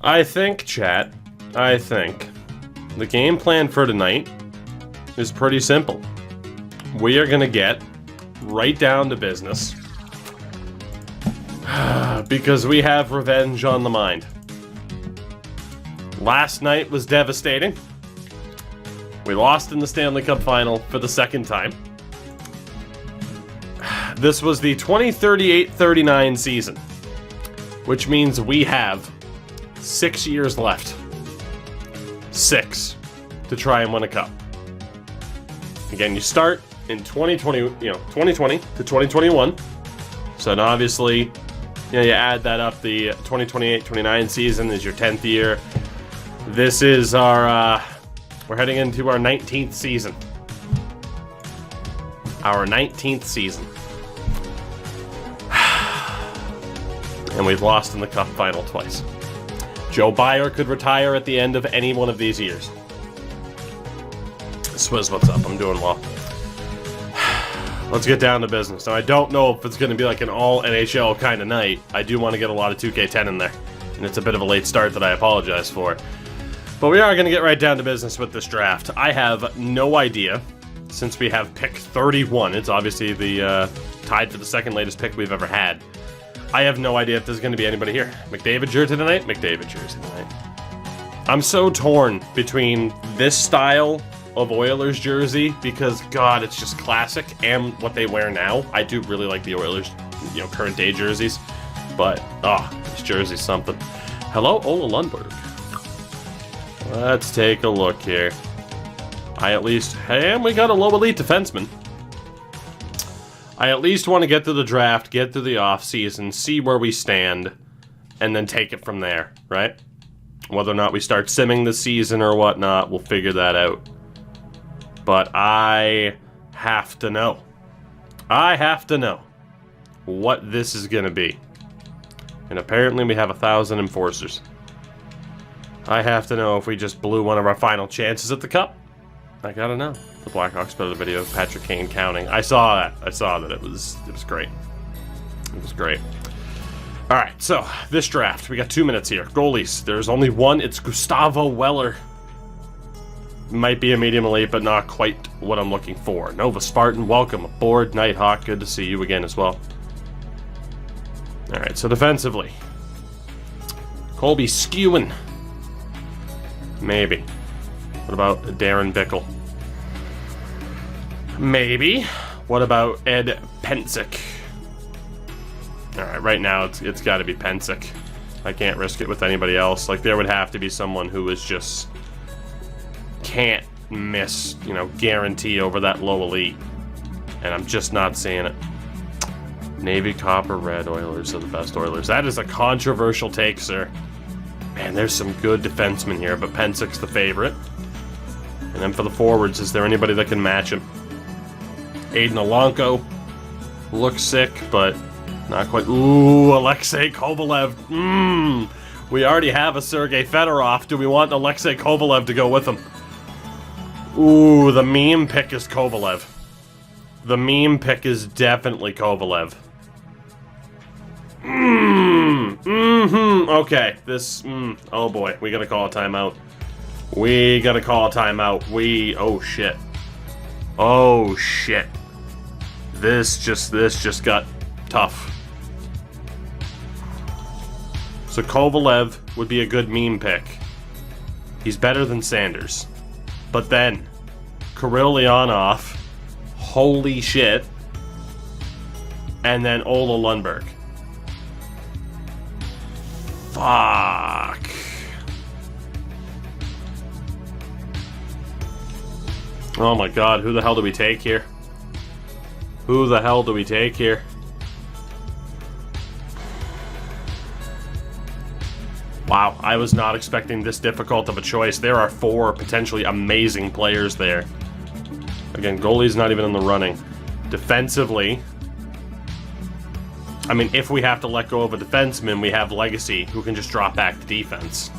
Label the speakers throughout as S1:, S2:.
S1: I think, chat, the game plan for tonight is pretty simple. We are going to get right down to business because we have revenge on the mind. Last night was devastating. We lost in the Stanley Cup Final for the second time. This was the 2038-39 season, which means we have 6 years left. 6 to try and win a cup. Again, you start in 2020 to 2021. So then obviously, you add that up. The 2028-29 season is your 10th year. This is our, we're heading into our 19th season. Our 19th season. And we've lost in the cup final twice. Joe Byer could retire at the end of any one of these years. Swizz, what's up? I'm doing well. Let's get down to business. Now, I don't know if it's going to be like an all NHL kind of night. I do want to get a lot of 2K10 in there. And it's a bit of a late start that I apologize for. But we are going to get right down to business with this draft. I have no idea, since we have pick 31. It's obviously the tied for the second latest pick we've ever had. I have no idea if there's going to be anybody here. McDavid jersey tonight? McDavid jersey tonight. I'm so torn between this style of Oilers jersey because, God, it's just classic, and what they wear now. I do really like the Oilers, current day jerseys, but, this jersey's something. Hello, Ola Lundberg. Let's take a look here. And we got a low elite defenseman. I at least want to get through the draft, get through the off-season, see where we stand, and then take it from there, right? Whether or not we start simming this season or whatnot, we'll figure that out. But I have to know. I have to know what this is going to be. And apparently we have 1,000 enforcers. I have to know if we just blew one of our final chances at the Cup. I gotta know. The Blackhawks put out a video of Patrick Kane counting. I saw that. It was great. It was great. Alright, so this draft. We got 2 minutes here. Goalies. There's only one. It's Gustavo Weller. Might be a medium elite, but not quite what I'm looking for. Nova Spartan, welcome aboard. Nighthawk, good to see you again as well. Alright, so defensively. Colby Skewin. Maybe. What about Darren Bickle? Maybe. What about Ed Pensick? Alright, right now it's got to be Pensick. I can't risk it with anybody else. Like, there would have to be someone who is just... can't miss, guarantee over that low elite. And I'm just not seeing it. Navy, Copper, Red Oilers are the best Oilers. That is a controversial take, sir. Man, there's some good defensemen here, but Pensick's the favorite. And then for the forwards, is there anybody that can match him? Aiden Alonko looks sick, but not quite. Ooh, Alexei Kovalev. We already have a Sergei Fedorov. Do we want Alexei Kovalev to go with him? Ooh, the meme pick is Kovalev. The meme pick is definitely Kovalev. Okay, this, oh boy, we gotta call a timeout. We gotta call a timeout. Oh shit. Oh shit. This just got tough. So Kovalev would be a good meme pick. He's better than Sanders. But then, Kirill Leonov, holy shit. And then Ola Lundberg. Fuck. Oh my god, who the hell do we take here? Who the hell do we take here? Wow, I was not expecting this difficult of a choice. There are 4 potentially amazing players there. Again, goalie's not even in the running. Defensively, I mean, if we have to let go of a defenseman, we have Legacy, who can just drop back to defense.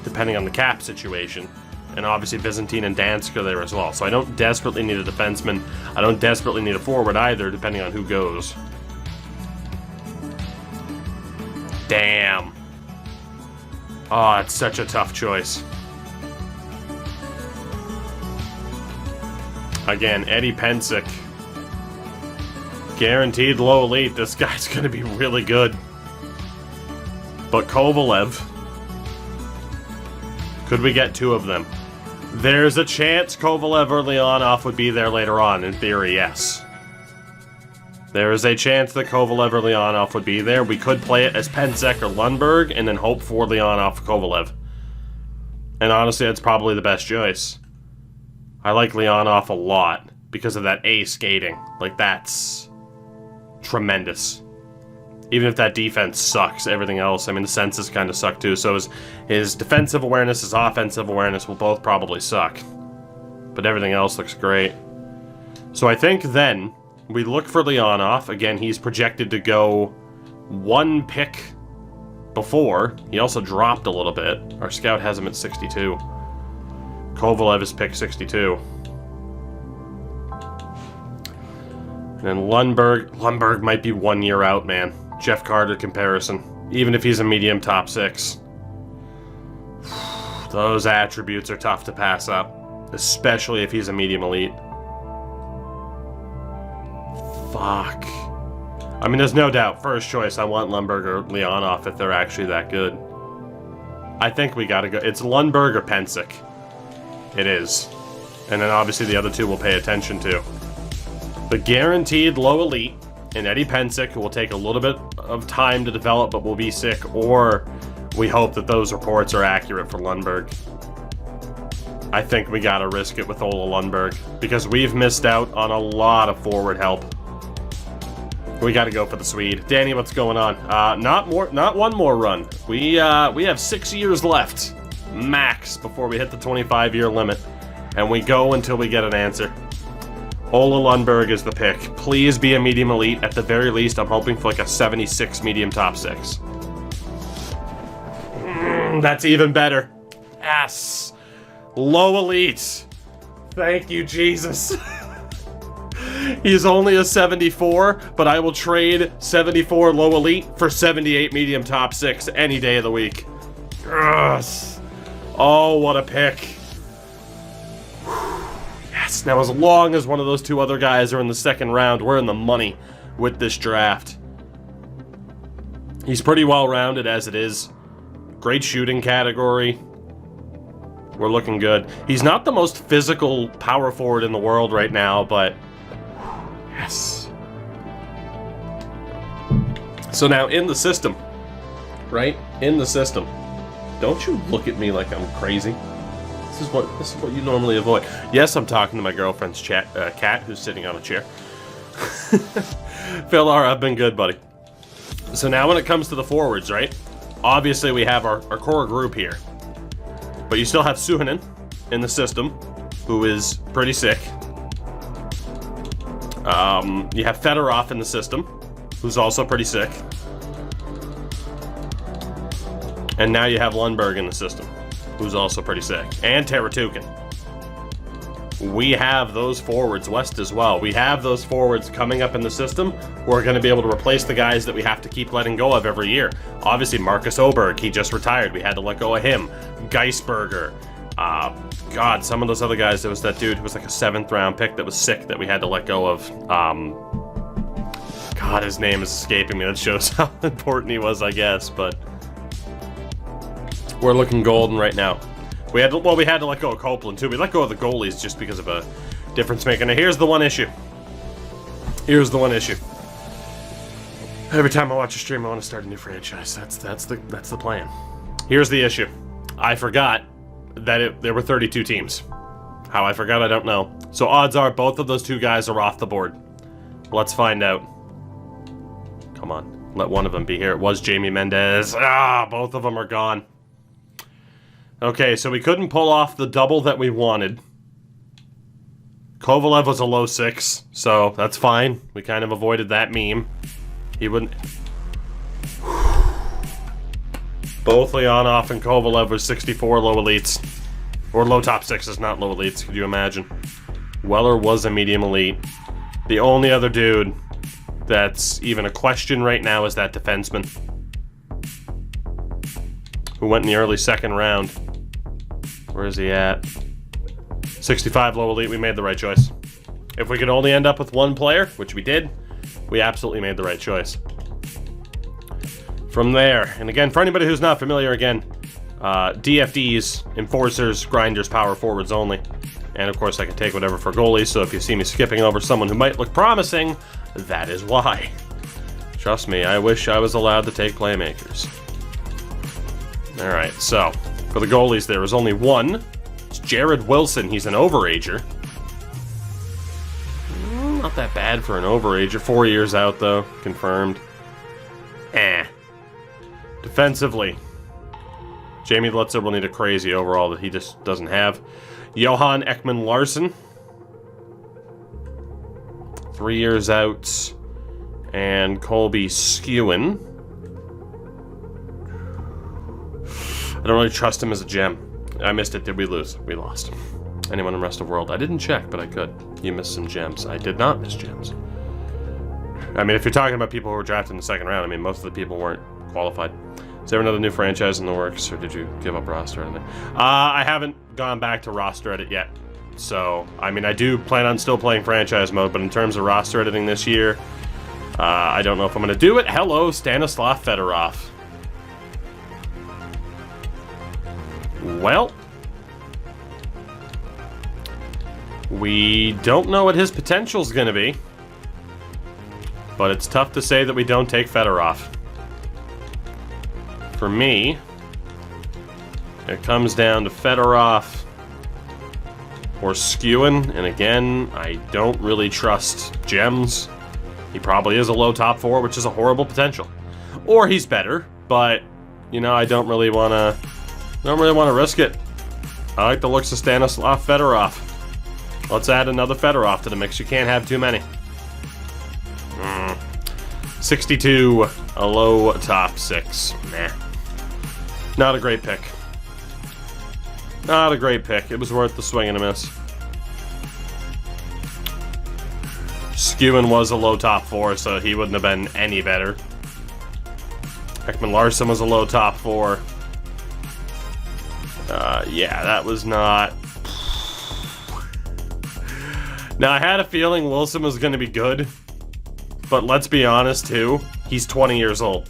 S1: Depending on the cap situation. And obviously Byzantine and Dansk are there as well. So I don't desperately need a defenseman. I don't desperately need a forward either, depending on who goes. Damn. Oh, it's such a tough choice. Again, Eddie Pensick. Guaranteed low elite. This guy's going to be really good. But Kovalev. Could we get two of them? There's a chance Kovalev or Leonov would be there later on. In theory, yes. There is a chance that Kovalev or Leonov would be there. We could play it as Pensick or Lundberg and then hope for Leonov or Kovalev. And honestly, that's probably the best choice. I like Leonov a lot because of that A skating. Like, that's tremendous. Even if that defense sucks, everything else, I mean, the senses kind of suck too. So his defensive awareness, his offensive awareness will both probably suck. But everything else looks great. So I think then we look for Leonov. Again, he's projected to go one pick before. He also dropped a little bit. Our scout has him at 62. Kovalev is pick 62. And then Lundberg might be 1 year out, man. Jeff Carter comparison. Even if he's a medium top 6. Those attributes are tough to pass up. Especially if he's a medium elite. Fuck. I mean, there's no doubt. First choice, I want Lundberg or Leonov if they're actually that good. I think we gotta go. It's Lundberg or Pensick. It is. And then obviously the other two we'll pay attention to. The guaranteed low elite and Eddie Pensick, who will take a little bit of time to develop but will be sick, or we hope that those reports are accurate for Lundberg. I think we gotta risk it with Ola Lundberg because we've missed out on a lot of forward help. We gotta go for the Swede. Danny, what's going on? Not one more run. We have 6 years left, max, before we hit the 25-year limit, and we go until we get an answer. Ola Lundberg is the pick. Please be a medium elite. At the very least, I'm hoping for like a 76 medium top 6. That's even better. Yes. Low elite. Thank you, Jesus. He's only a 74, but I will trade 74 low elite for 78 medium top 6 any day of the week. Yes. Oh, what a pick. Yes. Now, as long as one of those two other guys are in the second round, we're in the money with this draft. He's pretty well-rounded as it is. Great shooting category. We're looking good. He's not the most physical power forward in the world right now, but yes. So now in the system, right? In the system. Don't you look at me like I'm crazy. This is what you normally avoid. Yes, I'm talking to my girlfriend's cat who's sitting on a chair. Phil, I've been good, buddy. So now when it comes to the forwards, right? Obviously we have our core group here. But you still have Suhonen in the system, who is pretty sick. You have Fedorov in the system, who's also pretty sick. And now you have Lundberg in the system, who's also pretty sick. And Teratukin. We have those forwards west as well. We have those forwards coming up in the system who are going to be able to replace the guys that we have to keep letting go of every year. Obviously, Marcus Oberg, he just retired. We had to let go of him. Geisberger. God, some of those other guys, there was that dude who was like a 7th round pick that was sick that we had to let go of. God, his name is escaping me. That shows how important he was, I guess, but we're looking golden right now. We had to let go of Copeland, too. We let go of the goalies just because of a difference maker. Now, here's the one issue. Here's the one issue. Every time I watch a stream, I want to start a new franchise. That's the plan. Here's the issue. I forgot that there were 32 teams. How I forgot, I don't know. So odds are both of those two guys are off the board. Let's find out. Come on. Let one of them be here. It was Jamie Mendez. Both of them are gone. Okay, so we couldn't pull off the double that we wanted. Kovalev was a low 6, so that's fine. We kind of avoided that meme. He wouldn't... Both Leonov and Kovalev were 64 low elites. Or low top 6s, not low elites, could you imagine? Weller was a medium elite. The only other dude that's even a question right now is that defenseman. who went in the early second round. Where is he at? 65 low elite. We made the right choice. If we could only end up with one player, which we did, we absolutely made the right choice. From there, and again, for anybody who's not familiar, again, DFDs, enforcers, grinders, power forwards only. And of course, I can take whatever for goalies, so if you see me skipping over someone who might look promising, that is why. Trust me, I wish I was allowed to take playmakers. Alright, so, for the goalies, there is only one. It's Jared Wilson. He's an overager. Not that bad for an overager. 4 years out, though. Confirmed. Defensively, Jamie Lutzer will need a crazy overall that he just doesn't have. Johan Ekman-Larsson. 3 years out. And Colby Skewin. I don't really trust him as a gem. I missed it. Did we lose? We lost. Anyone in the rest of the world? I didn't check, but I could. You missed some gems. I did not miss gems. I mean, if you're talking about people who were drafted in the second round, I mean, most of the people weren't qualified. Is there another new franchise in the works, or did you give up roster editing? I haven't gone back to roster edit yet. So, I mean, I do plan on still playing franchise mode, but in terms of roster editing this year, I don't know if I'm going to do it. Hello, Stanislav Fedorov. Well, we don't know what his potential is going to be, but it's tough to say that we don't take Fedorov. For me, it comes down to Fedorov or Skewin, and again, I don't really trust gems. He probably is a low top 4, which is a horrible potential. Or he's better, but, you know, I don't really want to risk it. I like the looks of Stanislav Fedorov. Let's add another Fedorov to the mix. You can't have too many. 62, a low top 6. Nah. Not a great pick. Not a great pick. It was worth the swing and a miss. Skewin was a low top 4, so he wouldn't have been any better. Ekman-Larsson was a low top 4. Yeah, that was not... Now, I had a feeling Wilson was going to be good, but let's be honest, too. He's 20 years old.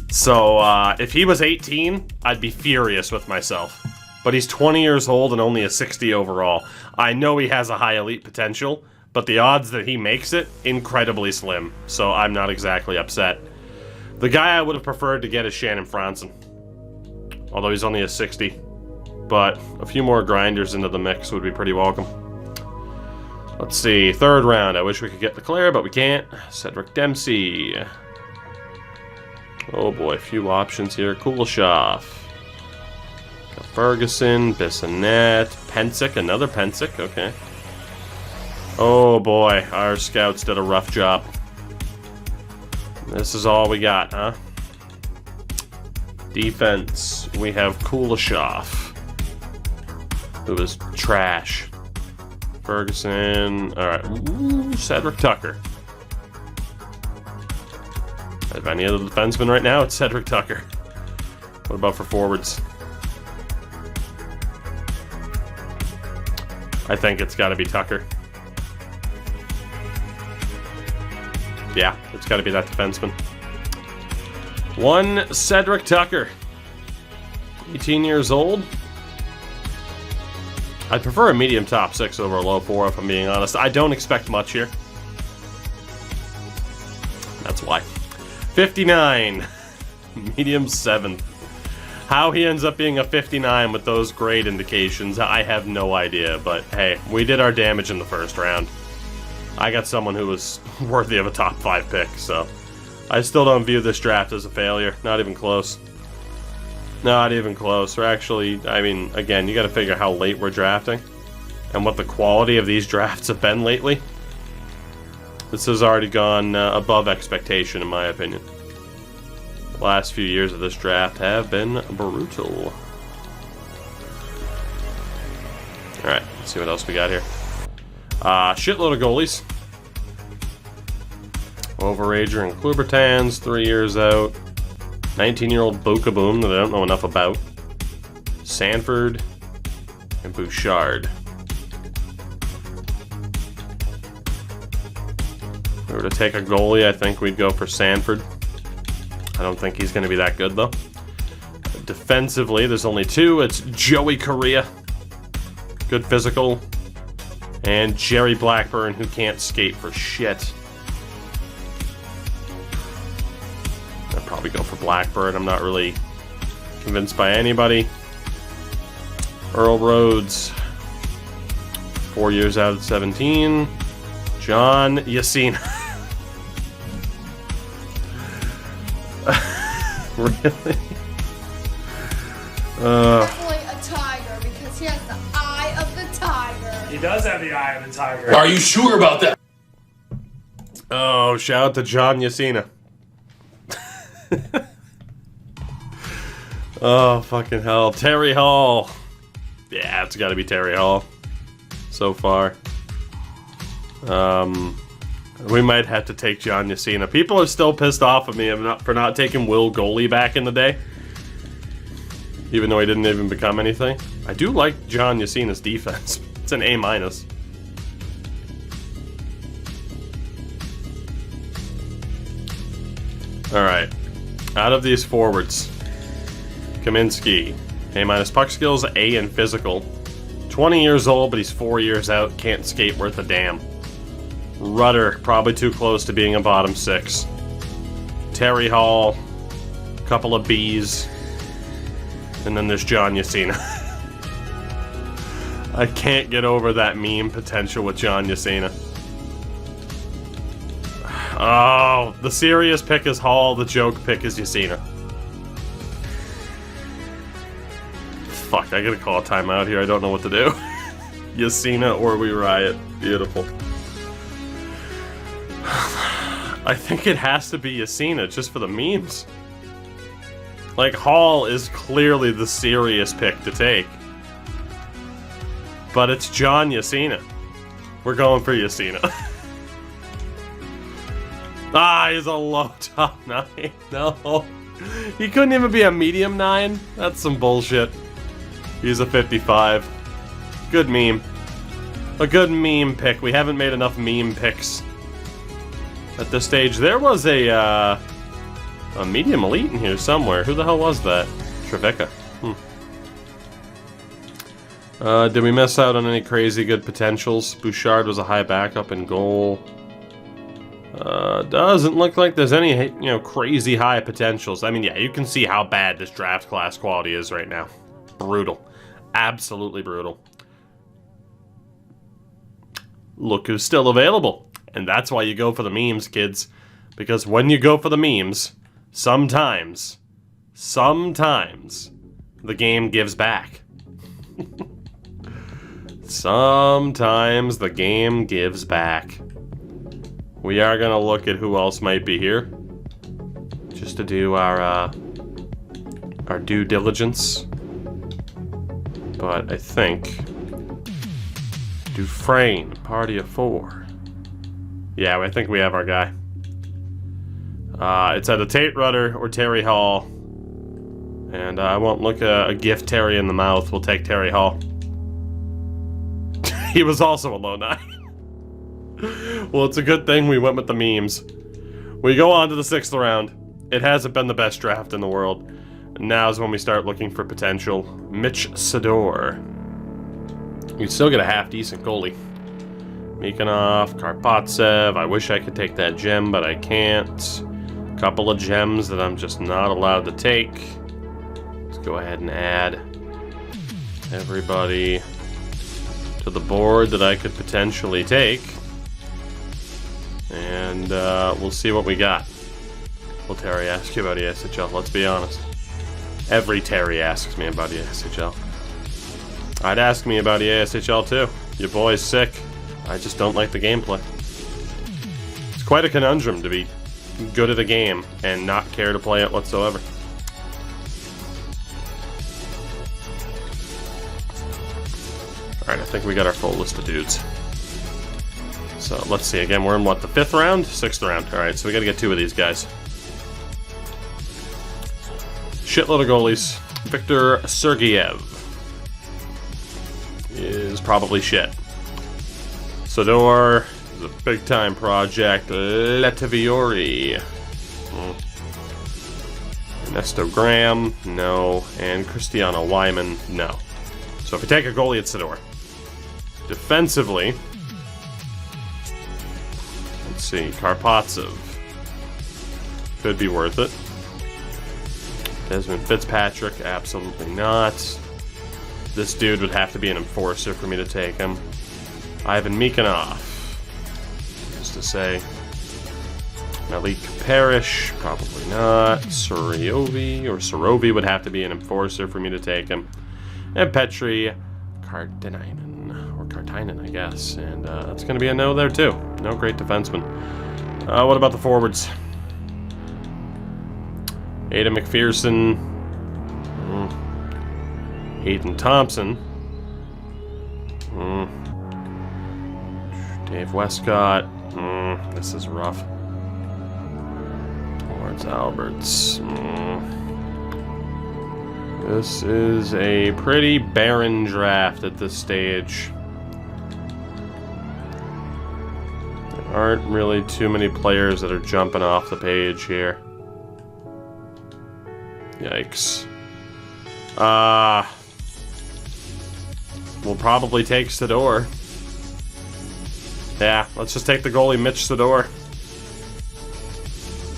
S1: So, if he was 18, I'd be furious with myself. But he's 20 years old and only a 60 overall. I know he has a high elite potential, but the odds that he makes it, incredibly slim. So I'm not exactly upset. The guy I would have preferred to get is Shannon Franzen. Although he's only a 60. But a few more grinders into the mix would be pretty welcome. Let's see, third round. I wish we could get Leclerc, but we can't. Cedric Dempsey. Oh boy, a few options here. Kuleshov. Ferguson, Bissonnette, Pensick, another Pensick, okay. Oh boy, our scouts did a rough job. This is all we got, huh? Defense, we have Kuleshov, who is trash. Ferguson, alright. Cedric Tucker. If any other defenseman right now, it's Cedric Tucker. What about for forwards? I think it's got to be Tucker. Yeah, it's got to be that defenseman. One Cedric Tucker. 18 years old. I'd prefer a medium top 6 over a low 4, if I'm being honest. I don't expect much here. That's why. 59. Medium 7th. How he ends up being a 59 with those grade indications, I have no idea. But hey, we did our damage in the first round. I got someone who was worthy of a top 5 pick, so I still don't view this draft as a failure. Not even close. Not even close. Or actually, I mean, again, you got to figure how late we're drafting and what the quality of these drafts have been lately. This has already gone above expectation, in my opinion. The last few years of this draft have been brutal. Alright, let's see what else we got here. Shitload of goalies. Overager and Klubertans, 3 years out. 19-year-old Boca Boom that I don't know enough about. Sanford and Bouchard. If we were to take a goalie, I think we'd go for Sanford. I don't think he's going to be that good, though. Defensively, there's only two. It's Joey Correa. Good physical. And Jerry Blackburn, who can't skate for shit. I'd probably go for Blackburn. I'm not really convinced by anybody. Earl Rhodes. 4 years out at 17. John Yacine. Really?
S2: Definitely a tiger because he has the eye of the tiger.
S3: He does have the eye of the tiger.
S4: Are you sure about that?
S1: Oh, shout out to John Yacina. Oh, fucking hell. Terry Hall. Yeah, it's gotta be Terry Hall. So far. We might have to take John Yacina. People are still pissed off at me for not taking Will Goalie back in the day. Even though he didn't even become anything. I do like John Yacina's defense. It's an A-. Alright. Out of these forwards. Kaminsky. A- puck skills, A in physical. 20 years old, but he's 4 years out. Can't skate worth a damn. Rudder, probably too close to being a bottom six. Terry Hall. Couple of B's. And then there's John Yacina. I can't get over that meme potential with John Yacina. Oh, the serious pick is Hall, the joke pick is Yacina. Fuck, I gotta call a timeout here, I don't know what to do. Yacina or we riot. Beautiful. I think it has to be Yacina, just for the memes. Like, Hall is clearly the serious pick to take. But it's John Yacina. We're going for Yacina. Ah, he's a low top 9. No. He couldn't even be a medium 9? That's some bullshit. He's a 55. Good meme. A good meme pick. We haven't made enough meme picks at this stage. There was a medium elite in here somewhere. Who the hell was that? Trevecca. Did we miss out on any crazy good potentials? Bouchard was a high backup in goal. Doesn't look like there's any, crazy high potentials. I mean, yeah, you can see how bad this draft class quality is right now. Brutal. Absolutely brutal. Look who's still available. And that's why you go for the memes, kids. Because when you go for the memes, sometimes, the game gives back. Sometimes the game gives back. We are gonna look at who else might be here, just to do our due diligence. But I think Dufresne, party of 4. Yeah, I think we have our guy. It's either Tate Rudder or Terry Hall. And I won't look a gift Terry in the mouth. We'll take Terry Hall. He was also a low 9. Well, it's a good thing we went with the memes. We go on to the 6th round. It hasn't been the best draft in the world. Now's when we start looking for potential. Mitch Sador. You still get a half-decent goalie. Mikanov, Karpatsev. I wish I could take that gem, but I can't. Couple of gems that I'm just not allowed to take. Let's go ahead and add everybody to the board that I could potentially take. And we'll see what we got. Will Terry ask you about ESHL? Let's be honest. Every Terry asks me about ESHL. I'd ask me about ESHL too. Your boy's sick. I just don't like the gameplay. It's quite a conundrum to be good at a game and not care to play it whatsoever. Alright, I think we got our full list of dudes. So let's see, again, we're in what, the 5th round? 6th round. Alright, so we gotta get 2 of these guys. Shitload of goalies. Viktor Sergeyev is probably shit. Sador is a big-time project. Letaviori. Ernesto Graham, no. And Cristiano Wyman, no. So if we take a goalie, it's Sador. Defensively, let's see, Karpatsev. Could be worth it. Desmond Fitzpatrick, absolutely not. This dude would have to be an enforcer for me to take him. Ivan Mikhanov, just to say. Malik Parrish, probably not. Sorovi would have to be an enforcer for me to take him. And Petri Kartinen, I guess. And that's going to be a no there, too. No great defenseman. What about the forwards? Ada McPherson. Hayden Thompson. Dave Westcott. This is rough. Lawrence Alberts. This is a pretty barren draft at this stage. There aren't really too many players that are jumping off the page here. Yikes. We'll probably take Sador. Yeah, let's just take the goalie, Mitch Sador.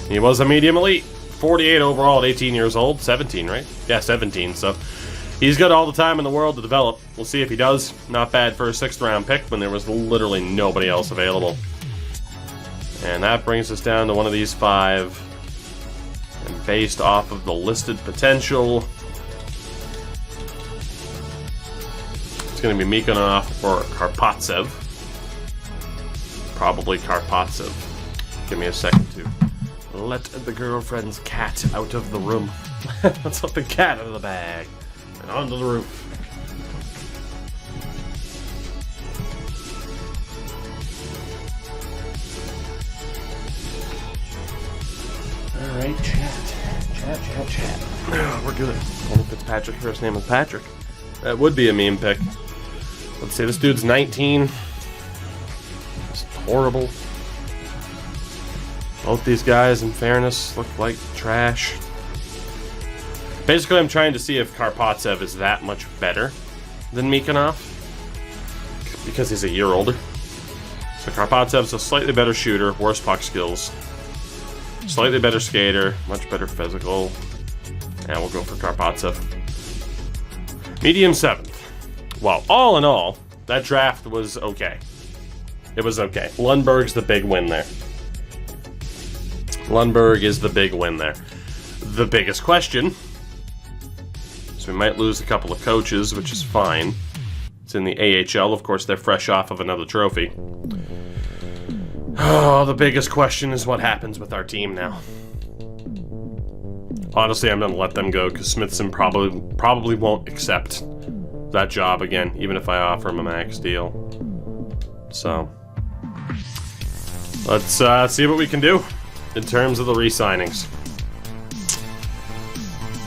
S1: He was a medium elite. 48 overall at 18 years old. 17, right? Yeah, 17, so he's got all the time in the world to develop. We'll see if he does. Not bad for a 6th round pick when there was literally nobody else available. And that brings us down to one of these 5. And based off of the listed potential, it's going to be Mikhanov or Karpatsev. Probably Karpatsev. Give me a second to let the girlfriend's cat out of the room. Let's let the cat out of the bag and onto the roof. Alright, chat. We're good. Only Fitzpatrick, first name is Patrick. That would be a meme pick. Let's see, this dude's 19. It's horrible. Both these guys, in fairness, look like trash. Basically, I'm trying to see if Karpatsev is that much better than Mikhanov, because he's a year older. So Karpatsev's a slightly better shooter, worse puck skills, slightly better skater, much better physical. And we'll go for Karpatsev. Medium 7th. Well, all in all, that draft was okay. It was okay. Lundberg's the big win there. Lundberg is the big win there. The biggest question, so we might lose a couple of coaches, which is fine. It's in the AHL. Of course, they're fresh off of another trophy. Oh, the biggest question is what happens with our team now. Honestly, I'm going to let them go because Smithson probably won't accept that job again, even if I offer him a max deal. So, let's see what we can do in terms of the re-signings.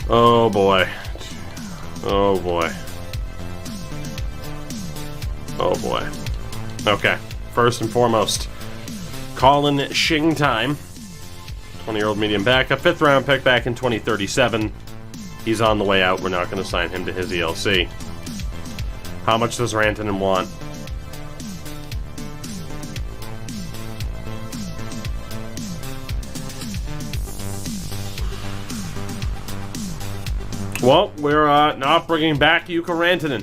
S1: Oh boy. Oh boy. Oh boy. Okay, first and foremost, Colin Shingtime, 20-year-old medium backup, 5th round pick back in 2037. He's on the way out. We're not going to sign him to his ELC. How much does Rantanen want? Well, we're not bringing back Jukka Rantanen.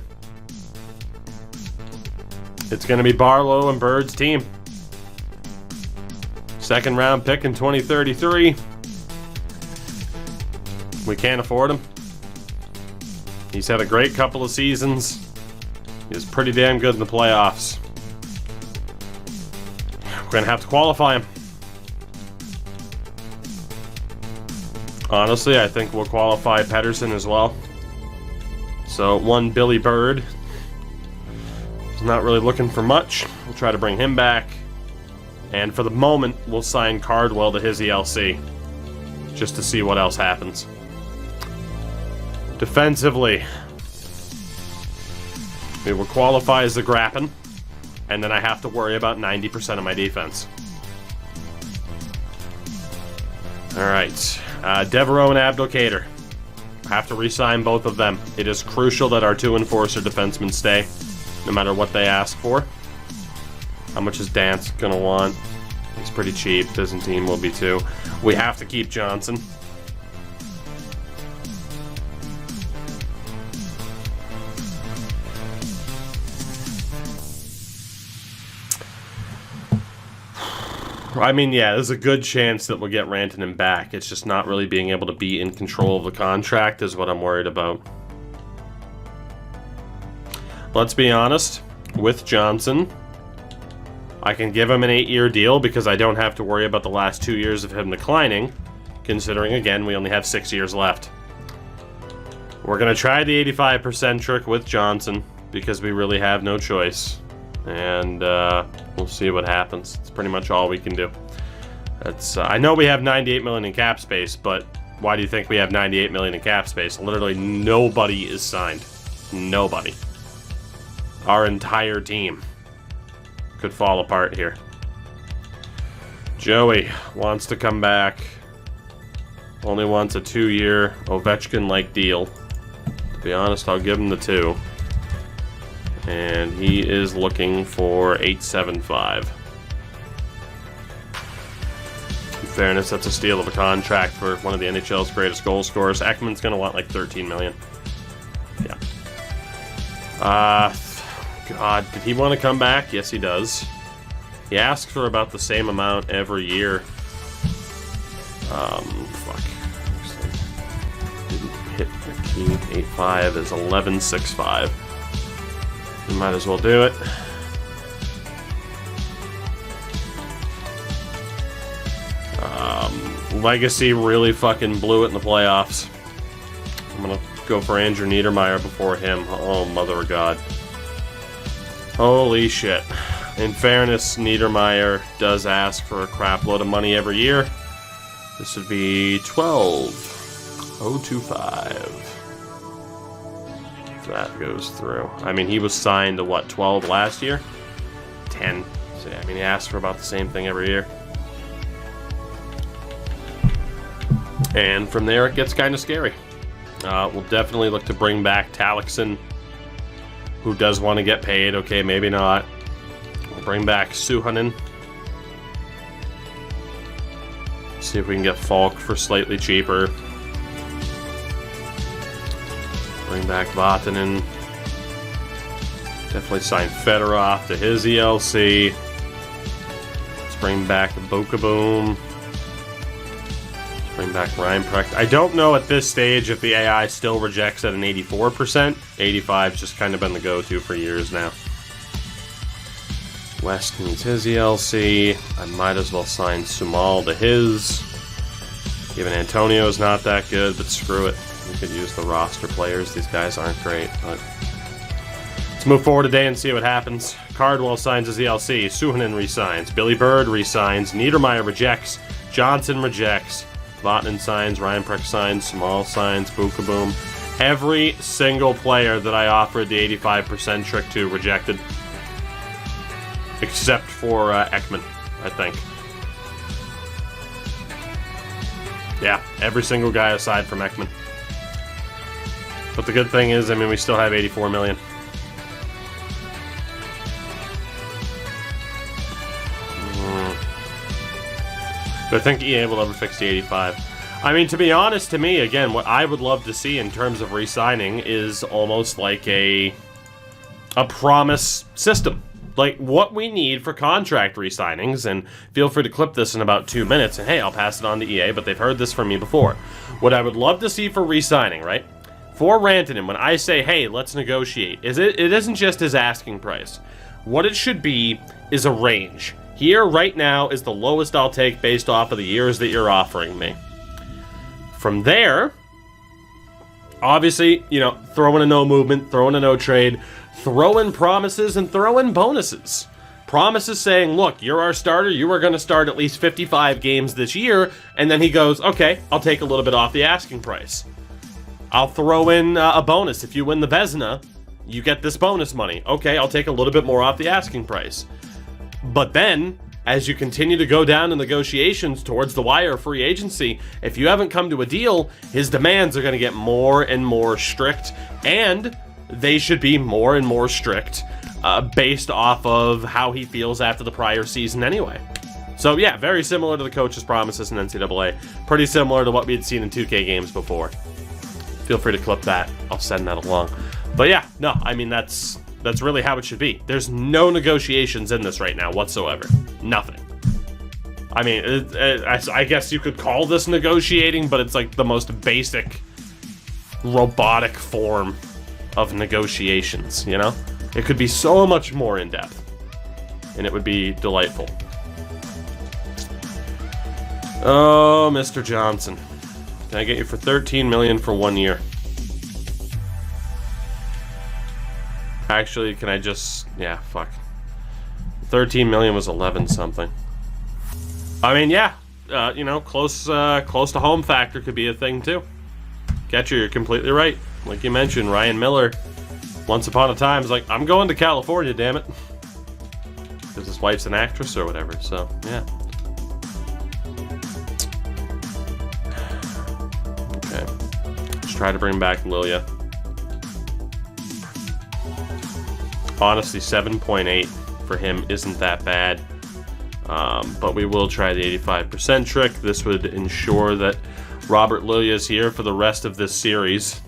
S1: It's going to be Barlow and Bird's team. 2nd round pick in 2033. We can't afford him. He's had a great couple of seasons. He was pretty damn good in the playoffs. We're going to have to qualify him. Honestly, I think we'll qualify Pedersen as well. So, one Billy Bird. He's not really looking for much. We'll try to bring him back. And for the moment, we'll sign Cardwell to his ELC. Just to see what else happens. Defensively, we will qualify as the Grappin, and then I have to worry about 90% of my defense. Alright, Devereaux and Abdelkader. I have to re-sign both of them. It is crucial that our 2 enforcer defensemen stay, no matter what they ask for. How much is Dance gonna want? He's pretty cheap. Byzantine will be too. We have to keep Johnson. I mean, yeah, there's a good chance that we'll get Rantanen back. It's just not really being able to be in control of the contract is what I'm worried about. Let's be honest. With Johnson, I can give him an 8-year deal because I don't have to worry about the last 2 years of him declining, considering, again, we only have 6 years left. We're going to try the 85% trick with Johnson because we really have no choice. And we'll see what happens. It's pretty much all we can do. It's, I know we have $98 million in cap space, but why do you think we have $98 million in cap space? Literally nobody is signed. Nobody. Our entire team could fall apart here. Joey wants to come back. Only wants a 2-year Ovechkin-like deal. To be honest, I'll give him the 2. And he is looking for $875. In fairness, that's a steal of a contract for one of the NHL's greatest goal scorers. Ekman's going to want like $13 million. Yeah. God, did he want to come back? Yes, he does. He asks for about the same amount every year. Fuck. Didn't hit McKean. 8.5 is 11.65. You might as well do it. Legacy really fucking blew it in the playoffs. I'm gonna go for Andrew Niedermeyer before him. Oh, mother of God. Holy shit. In fairness, Niedermeyer does ask for a crap load of money every year. This would be 12,025. That goes through. I mean, he was signed to what, 12 last year? 10. So yeah, I mean, he asked for about the same thing every year. And from there, it gets kind of scary. We'll definitely look to bring back Talixon, who does want to get paid. Okay, maybe not. We'll bring back Suhonen. See if we can get Falk for slightly cheaper. Bring back Vatanen. Definitely sign Fedorov to his ELC. Let's bring back Bokaboom. Bring back Reinprecht. I don't know at this stage if the AI still rejects at an 84%. 85's just kind of been the go-to for years now. West needs his ELC. I might as well sign Sumal to his. Even Antonio's not that good, but screw it. We could use the roster players. These guys aren't great, but... Let's move forward today and see what happens. Cardwell signs his ELC. Suhonen resigns. Billy Bird resigns. Niedermeyer rejects. Johnson rejects. Vatanen signs. Reinprecht signs. Small signs. Bokaboom. Every single player that I offered the 85% trick to rejected. Except for Ekman, I think. Yeah, every single guy aside from Ekman. But the good thing is, I mean, we still have 84 million. But I think EA will ever fix the 85. I mean, to be honest, to me, again, what I would love to see in terms of re-signing is almost like a promise system. Like, what we need for contract re-signings, and feel free to clip this in about 2 minutes, and hey, I'll pass it on to EA, but they've heard this from me before. What I would love to see for re-signing, right? For Rantanen, when I say, hey, let's negotiate, it isn't just his asking price. What it should be is a range. Here, right now, is the lowest I'll take based off of the years that you're offering me. From there, obviously, you know, throw in a no movement, throw in a no trade, throw in promises, and throw in bonuses. Promises saying, look, you're our starter, you are going to start at least 55 games this year, and then he goes, okay, I'll take a little bit off the asking price. I'll throw in a bonus. If you win the Vezina, you get this bonus money. Okay, I'll take a little bit more off the asking price. But then, as you continue to go down in negotiations towards the wire of free agency, if you haven't come to a deal, his demands are going to get more and more strict, and they should be more and more strict based off of how he feels after the prior season anyway. So yeah, very similar to the coach's promises in NCAA. Pretty similar to what we had seen in 2K games before. Feel free to clip that. I'll send that along. But yeah, no, I mean, that's really how it should be. There's no negotiations in this right now whatsoever. Nothing. I mean, I guess you could call this negotiating, but it's like the most basic robotic form of negotiations, you know? It could be so much more in-depth, and it would be delightful. Oh, Mr. Johnson. Can I get you for $13 million for 1 year? Actually, can I just... Yeah, fuck. 13 million was 11 something. I mean, yeah. You know, close to home factor could be a thing, too. Catcher, you're completely right. Like you mentioned, Ryan Miller, once upon a time, is like, I'm going to California, damn it. Because his wife's an actress or whatever, so, yeah. Okay. Let's try to bring back Lilia. Honestly, 7.8 for him isn't that bad. But we will try the 85% trick. This would ensure that Robert Lilia is here for the rest of this series,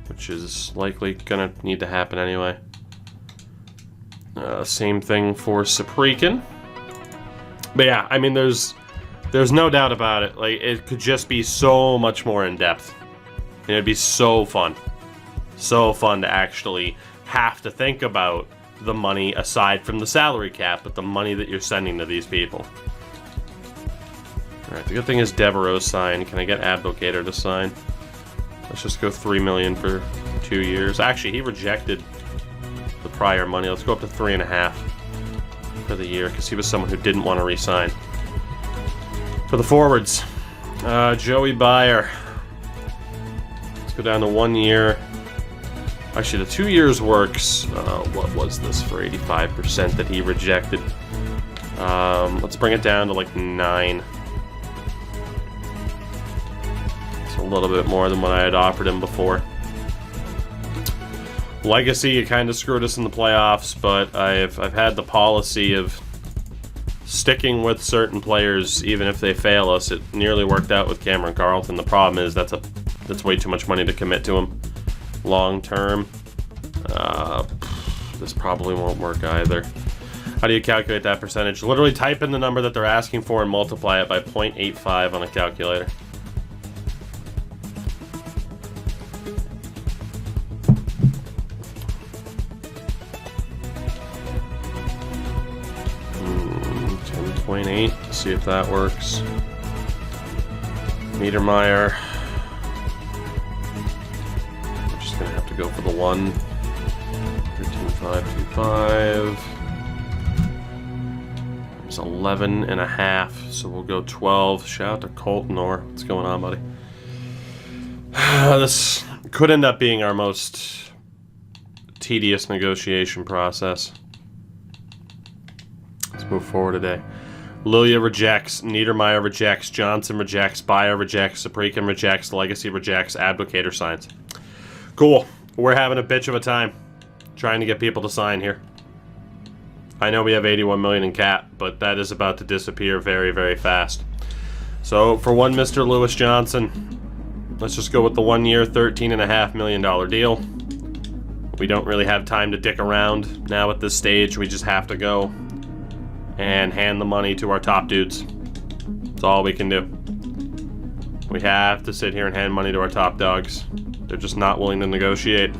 S1: which is likely gonna need to happen anyway. Same thing for Saprikin. But yeah, I mean, there's no doubt about it. Like, it could just be so much more in depth. And it'd be so fun. So fun to actually have to think about the money aside from the salary cap, but the money that you're sending to these people. Alright, the good thing is Devereaux's signed. Can I get Abdelkader to sign? Let's just go $3 million for 2 years. Actually, he rejected the prior money. Let's go up to 3.5 for the year, because he was someone who didn't want to re-sign. For the forwards, Joey Byer. Let's go down to 1 year. Actually, the 2 years works. What was this for 85% that he rejected? Let's bring it down to like 9. It's a little bit more than what I had offered him before. Legacy, you kind of screwed us in the playoffs, but I've had the policy of sticking with certain players even if they fail us. It nearly worked out with Cameron Carlton. The problem is that's way too much money to commit to him long term. This probably won't work either. How do you calculate that percentage? Literally type in the number that they're asking for and multiply it by 0.85 on a calculator. .8, see if that works. Niedermeyer. We're just gonna have to go for the 1. 13.525. It's 11.5, so we'll go 12. Shout out to Colton Orr. What's going on, buddy? This could end up being our most tedious negotiation process. Let's move forward today. Lilia rejects, Niedermeyer rejects, Johnson rejects, Byer rejects, Saprikin rejects, Legacy rejects, Abdelkader signs. Cool. We're having a bitch of a time trying to get people to sign here. I know we have 81 million in cap, but that is about to disappear very, very fast. So for one Mr. Lewis Johnson, let's just go with the 1 year, $13.5 million deal. We don't really have time to dick around now at this stage. We just have to go and hand the money to our top dudes. That's all we can do. We have to sit here and hand money to our top dogs. They're just not willing to negotiate.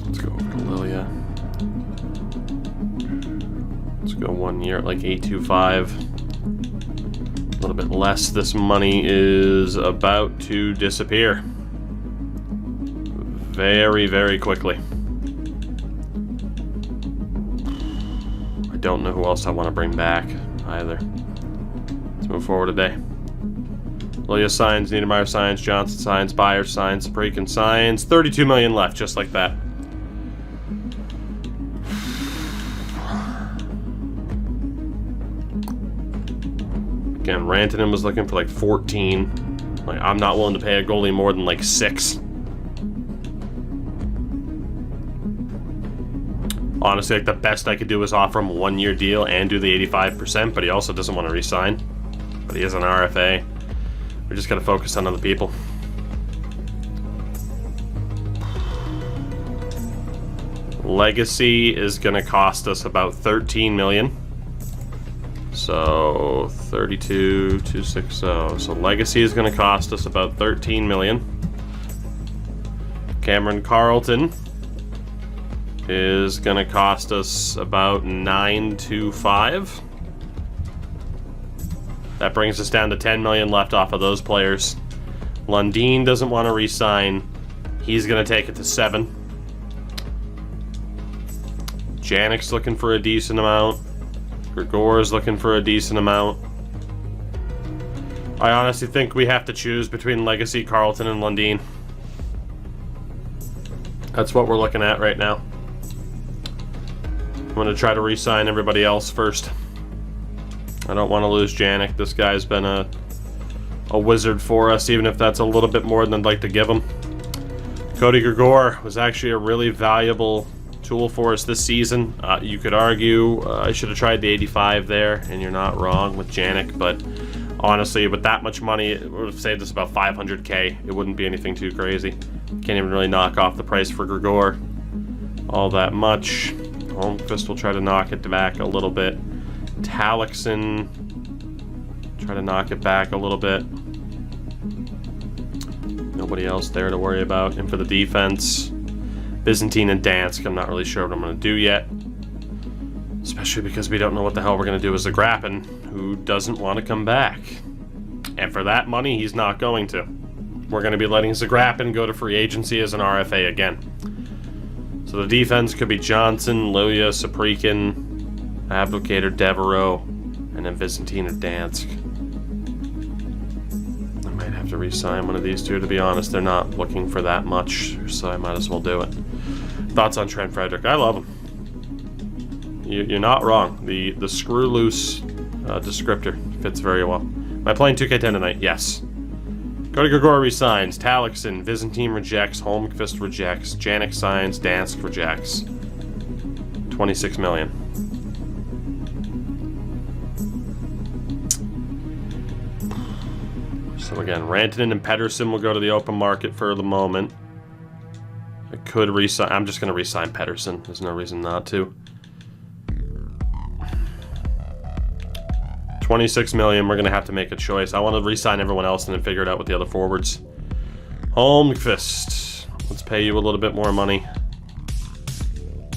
S1: Let's go over to Lilia. Let's go 1 year at like 825. A little bit less. This money is about to disappear. Very, very quickly. I I don't know who else I want to bring back either. Let's move forward today. Lilia signs, Niedermeyer signs, Johnson signs, Bayer signs, Saprikin signs. 32 million left, just like that. Again, Rantanen was looking for like 14. Like, I'm not willing to pay a goalie more than like 6. Honestly, like the best I could do is offer him a 1-year deal and do the 85%, but he also doesn't want to re-sign. But he is an RFA. We just gotta focus on other people. Legacy is gonna cost us about 13 million. So 32,260. So Legacy is gonna cost us about 13 million. Cameron Carlton is gonna cost us about 925. That brings us down to 10 million left off of those players. Lundin doesn't want to re-sign. He's gonna take it to 7. Janek's looking for a decent amount. Grigor's looking for a decent amount. I honestly think we have to choose between Legacy, Carlton, and Lundin. That's what we're looking at right now. I'm going to try to re-sign everybody else first. I don't want to lose Janek. This guy's been a wizard for us, even if that's a little bit more than I'd like to give him. Cody Grigor was actually a really valuable tool for us this season. You could argue I should have tried the 85 there, and you're not wrong with Janek, but honestly, with that much money, it would have saved us about 500k. It wouldn't be anything too crazy. Can't even really knock off the price for Grigor all that much. Holmqvist will try to knock it back a little bit. Talixon, try to knock it back a little bit. Nobody else there to worry about. And for the defense, Byzantine and Dansk, I'm not really sure what I'm going to do yet. Especially because we don't know what the hell we're going to do with Zagrapin, who doesn't want to come back. And for that money, he's not going to. We're going to be letting Zagrapin go to free agency as an RFA again. So the defense could be Johnson, Lilia, Saprikin, Abdelkader, Devereaux, and then Byzantine or Dansk. I might have to re-sign one of these two, to be honest. They're not looking for that much, so I might as well do it. Thoughts on Trent Frederick? I love him. You're not wrong. The screw loose descriptor fits very well. Am I playing 2K10 tonight? Yes. Cody Grigor resigns. Talixon, Byzantine rejects. Holmqvist rejects. Janek signs. Dansk rejects. 26 million. So again, Rantanen and Pettersson will go to the open market for the moment. I could resign. I'm just going to resign Pettersson. There's no reason not to. 26 million. We're going to have to make a choice. I want to resign everyone else and then figure it out with the other forwards. Holmqvist. Let's pay you a little bit more money.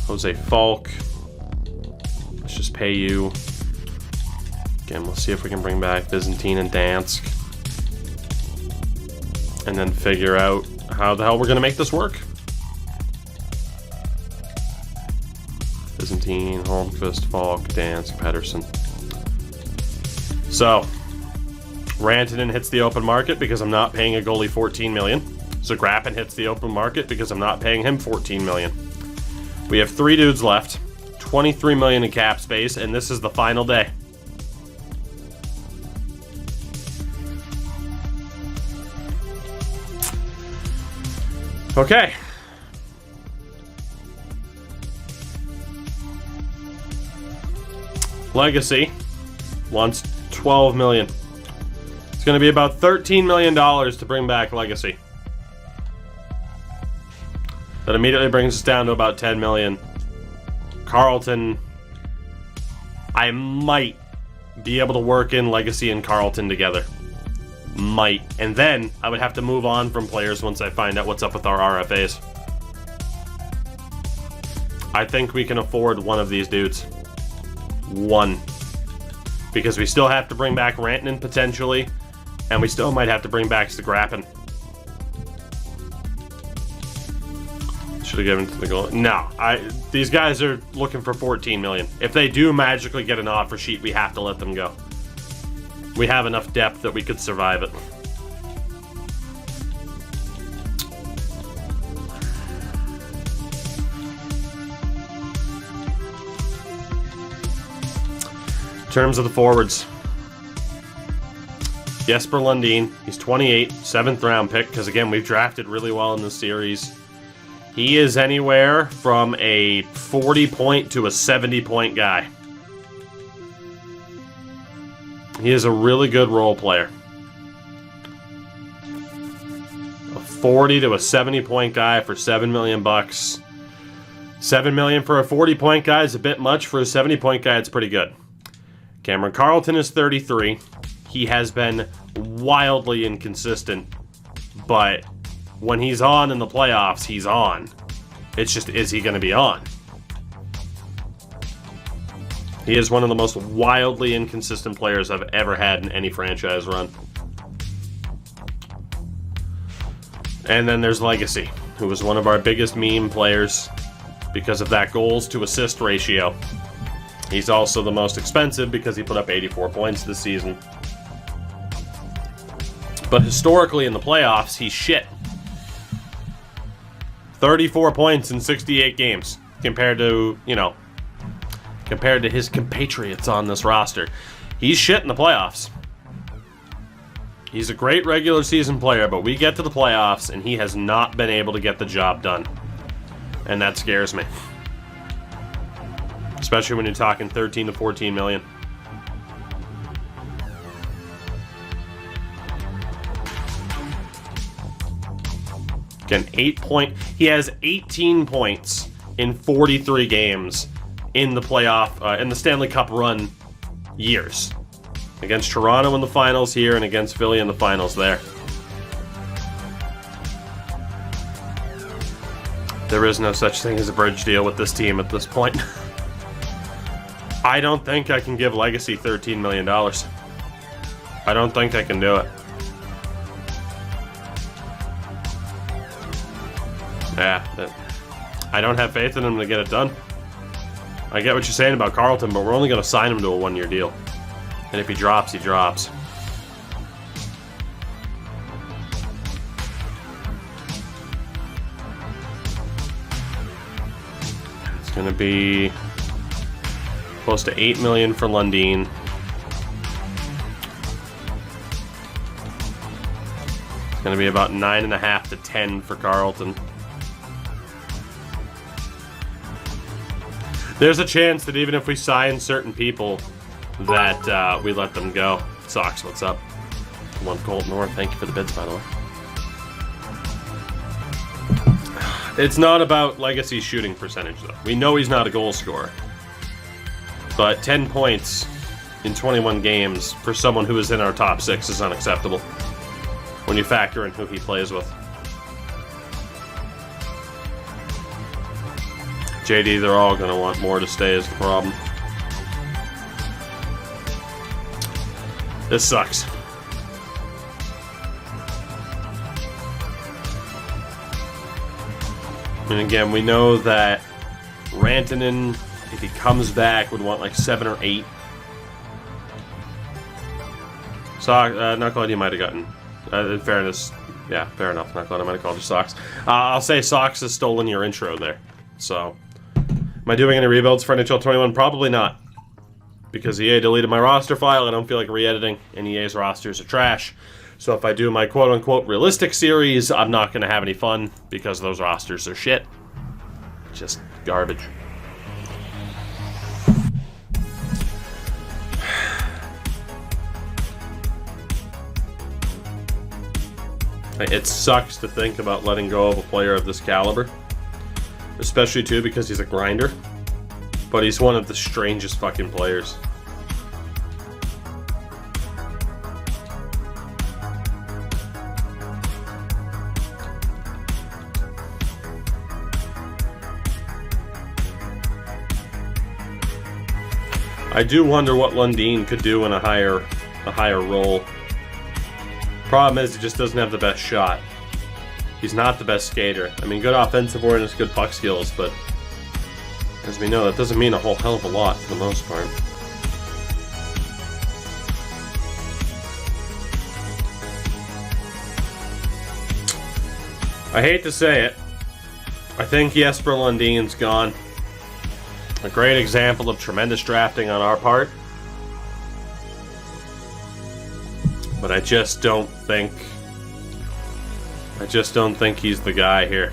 S1: Jose Falk. Let's just pay you. Again, we'll see if we can bring back Byzantine and Dansk. And then figure out how the hell we're going to make this work. Byzantine, Holmqvist, Falk, Dansk, Pettersson. So, Rantanen hits the open market because I'm not paying a goalie 14 million. Zagrapin hits the open market because I'm not paying him 14 million. We have 3 dudes left, 23 million in cap space, and this is the final day. Okay. Legacy wants 12 million. It's going to be about $13 million to bring back Legacy. That immediately brings us down to about 10 million. Carlton, I might be able to work in Legacy and Carlton together. Might. And then I would have to move on from players once I find out what's up with our RFAs. I think we can afford one of these dudes. One. Because we still have to bring back Rantanen potentially, and we still might have to bring back Zagrapin. Should to give him to the goal. No, these guys are looking for 14 million. If they do magically get an offer sheet, we have to let them go. We have enough depth that we could survive it. In terms of the forwards, Jesper Lundin, he's 28, 7th round pick, because again, we've drafted really well in this series. He is anywhere from a 40-point to a 70-point guy. He is a really good role player. A 40 to a 70-point guy for $7 million bucks. $7 million for a 40-point guy is a bit much. For a 70-point guy, it's pretty good. Cameron Carlton is 33. He has been wildly inconsistent, but when he's on in the playoffs, he's on. It's just, is he going to be on? He is one of the most wildly inconsistent players I've ever had in any franchise run. And then there's Legacy, who was one of our biggest meme players because of that goals to assist ratio. He's also the most expensive because he put up 84 points this season. But historically in the playoffs, he's shit. 34 points in 68 games compared to, compared to his compatriots on this roster. He's shit in the playoffs. He's a great regular season player, but we get to the playoffs and he has not been able to get the job done. And that scares me. Especially when you're talking 13 to 14 million. Again, he has 18 points in 43 games in the playoff, in the Stanley Cup run years. Against Toronto in the finals here and against Philly in the finals there. There is no such thing as a bridge deal with this team at this point. I don't think I can give Legacy $13 million. I don't think I can do it. Yeah, I don't have faith in him to get it done. I get what you're saying about Carlton, but we're only going to sign him to a one-year deal. And if he drops, he drops. It's going to be close to $8 million for Lundin. It's going to be about 9.5 to 10 for Carlton. There's a chance that even if we sign certain people, that we let them go. Sox, what's up? One Colt North, thank you for the bids, by the way. It's not about Legacy's shooting percentage, though. We know he's not a goal scorer. But 10 points in 21 games for someone who is in our top 6 is unacceptable when you factor in who he plays with. JD, they're all going to want more to stay is the problem. This sucks. And again, we know that Rantanen, if he comes back, would want like 7 or 8. Not glad you might have gotten. In fairness, yeah, fair enough. Not glad I might have called you Sox. I'll say Sox has stolen your intro there. So, am I doing any rebuilds for NHL 21? Probably not. Because EA deleted my roster file, I don't feel like re-editing, and EA's rosters are trash. So if I do my quote-unquote realistic series, I'm not going to have any fun, because those rosters are shit. Just garbage. It sucks to think about letting go of a player of this caliber. Especially, too, because he's a grinder. But he's one of the strangest fucking players. I do wonder what Lundin could do in a higher role. Problem is, he just doesn't have the best shot. He's not the best skater. I mean, good offensive awareness, good puck skills, but as we know, that doesn't mean a whole hell of a lot for the most part. I hate to say it, I think Jesper Lundin's gone. A great example of tremendous drafting on our part. But I just don't think he's the guy here.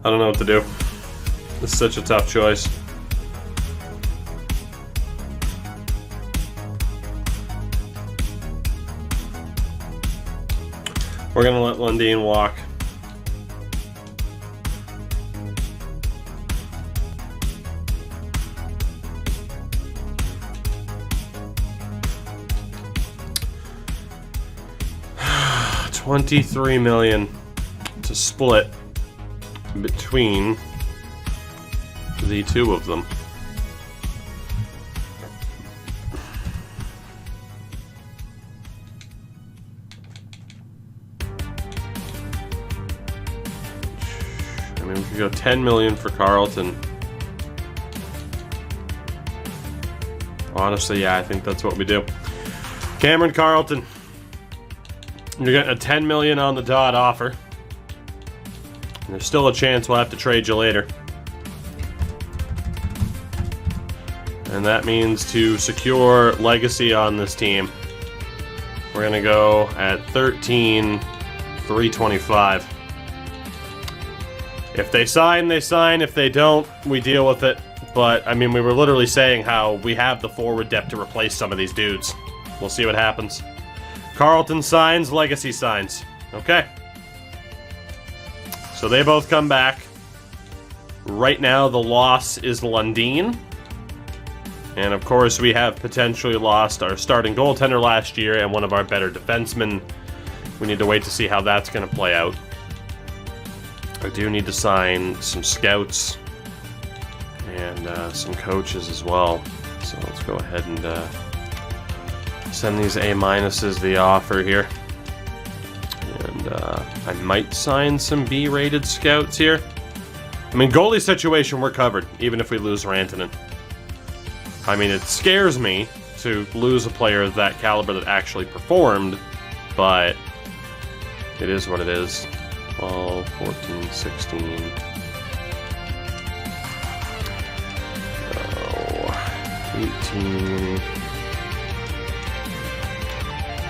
S1: I don't know what to do. This is such a tough choice. We're gonna let Lundin walk. $23 million to split between the two of them. I mean, we could go $10 million for Carlton. Honestly, yeah, I think that's what we do. Cameron Carlton, you're getting a $10 million on the dot offer. There's still a chance we'll have to trade you later. And that means to secure legacy on this team, we're going to go at $13,325. If they sign, they sign. If they don't, we deal with it. But, I mean, we were literally saying how we have the forward depth to replace some of these dudes. We'll see what happens. Carlton signs, legacy signs. Okay. So they both come back. Right now, the loss is Lundin. And of course, we have potentially lost our starting goaltender last year and one of our better defensemen. We need to wait to see how that's going to play out. I do need to sign some scouts and some coaches as well. So let's go ahead and send these A-minuses the offer here. And I might sign some B-rated scouts here. I mean, goalie situation, we're covered, even if we lose Rantanen. I mean, it scares me to lose a player of that caliber that actually performed, but it is what it is. 12, 14, 16. Oh, 18.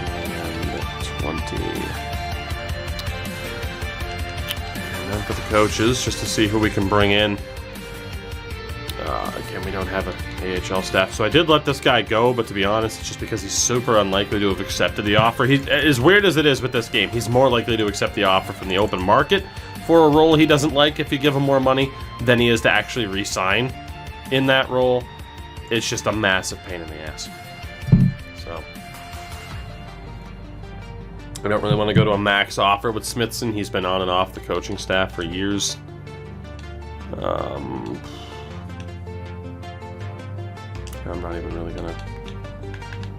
S1: And 20. And then for the coaches, just to see who we can bring in. Again, we don't have an AHL staff, so I did let this guy go, but to be honest, it's just because he's super unlikely to have accepted the offer. As weird as it is with this game, he's more likely to accept the offer from the open market for a role he doesn't like if you give him more money than he is to actually re-sign in that role. It's just a massive pain in the ass. So I don't really want to go to a max offer with Smithson. He's been on and off the coaching staff for years. I'm not even really gonna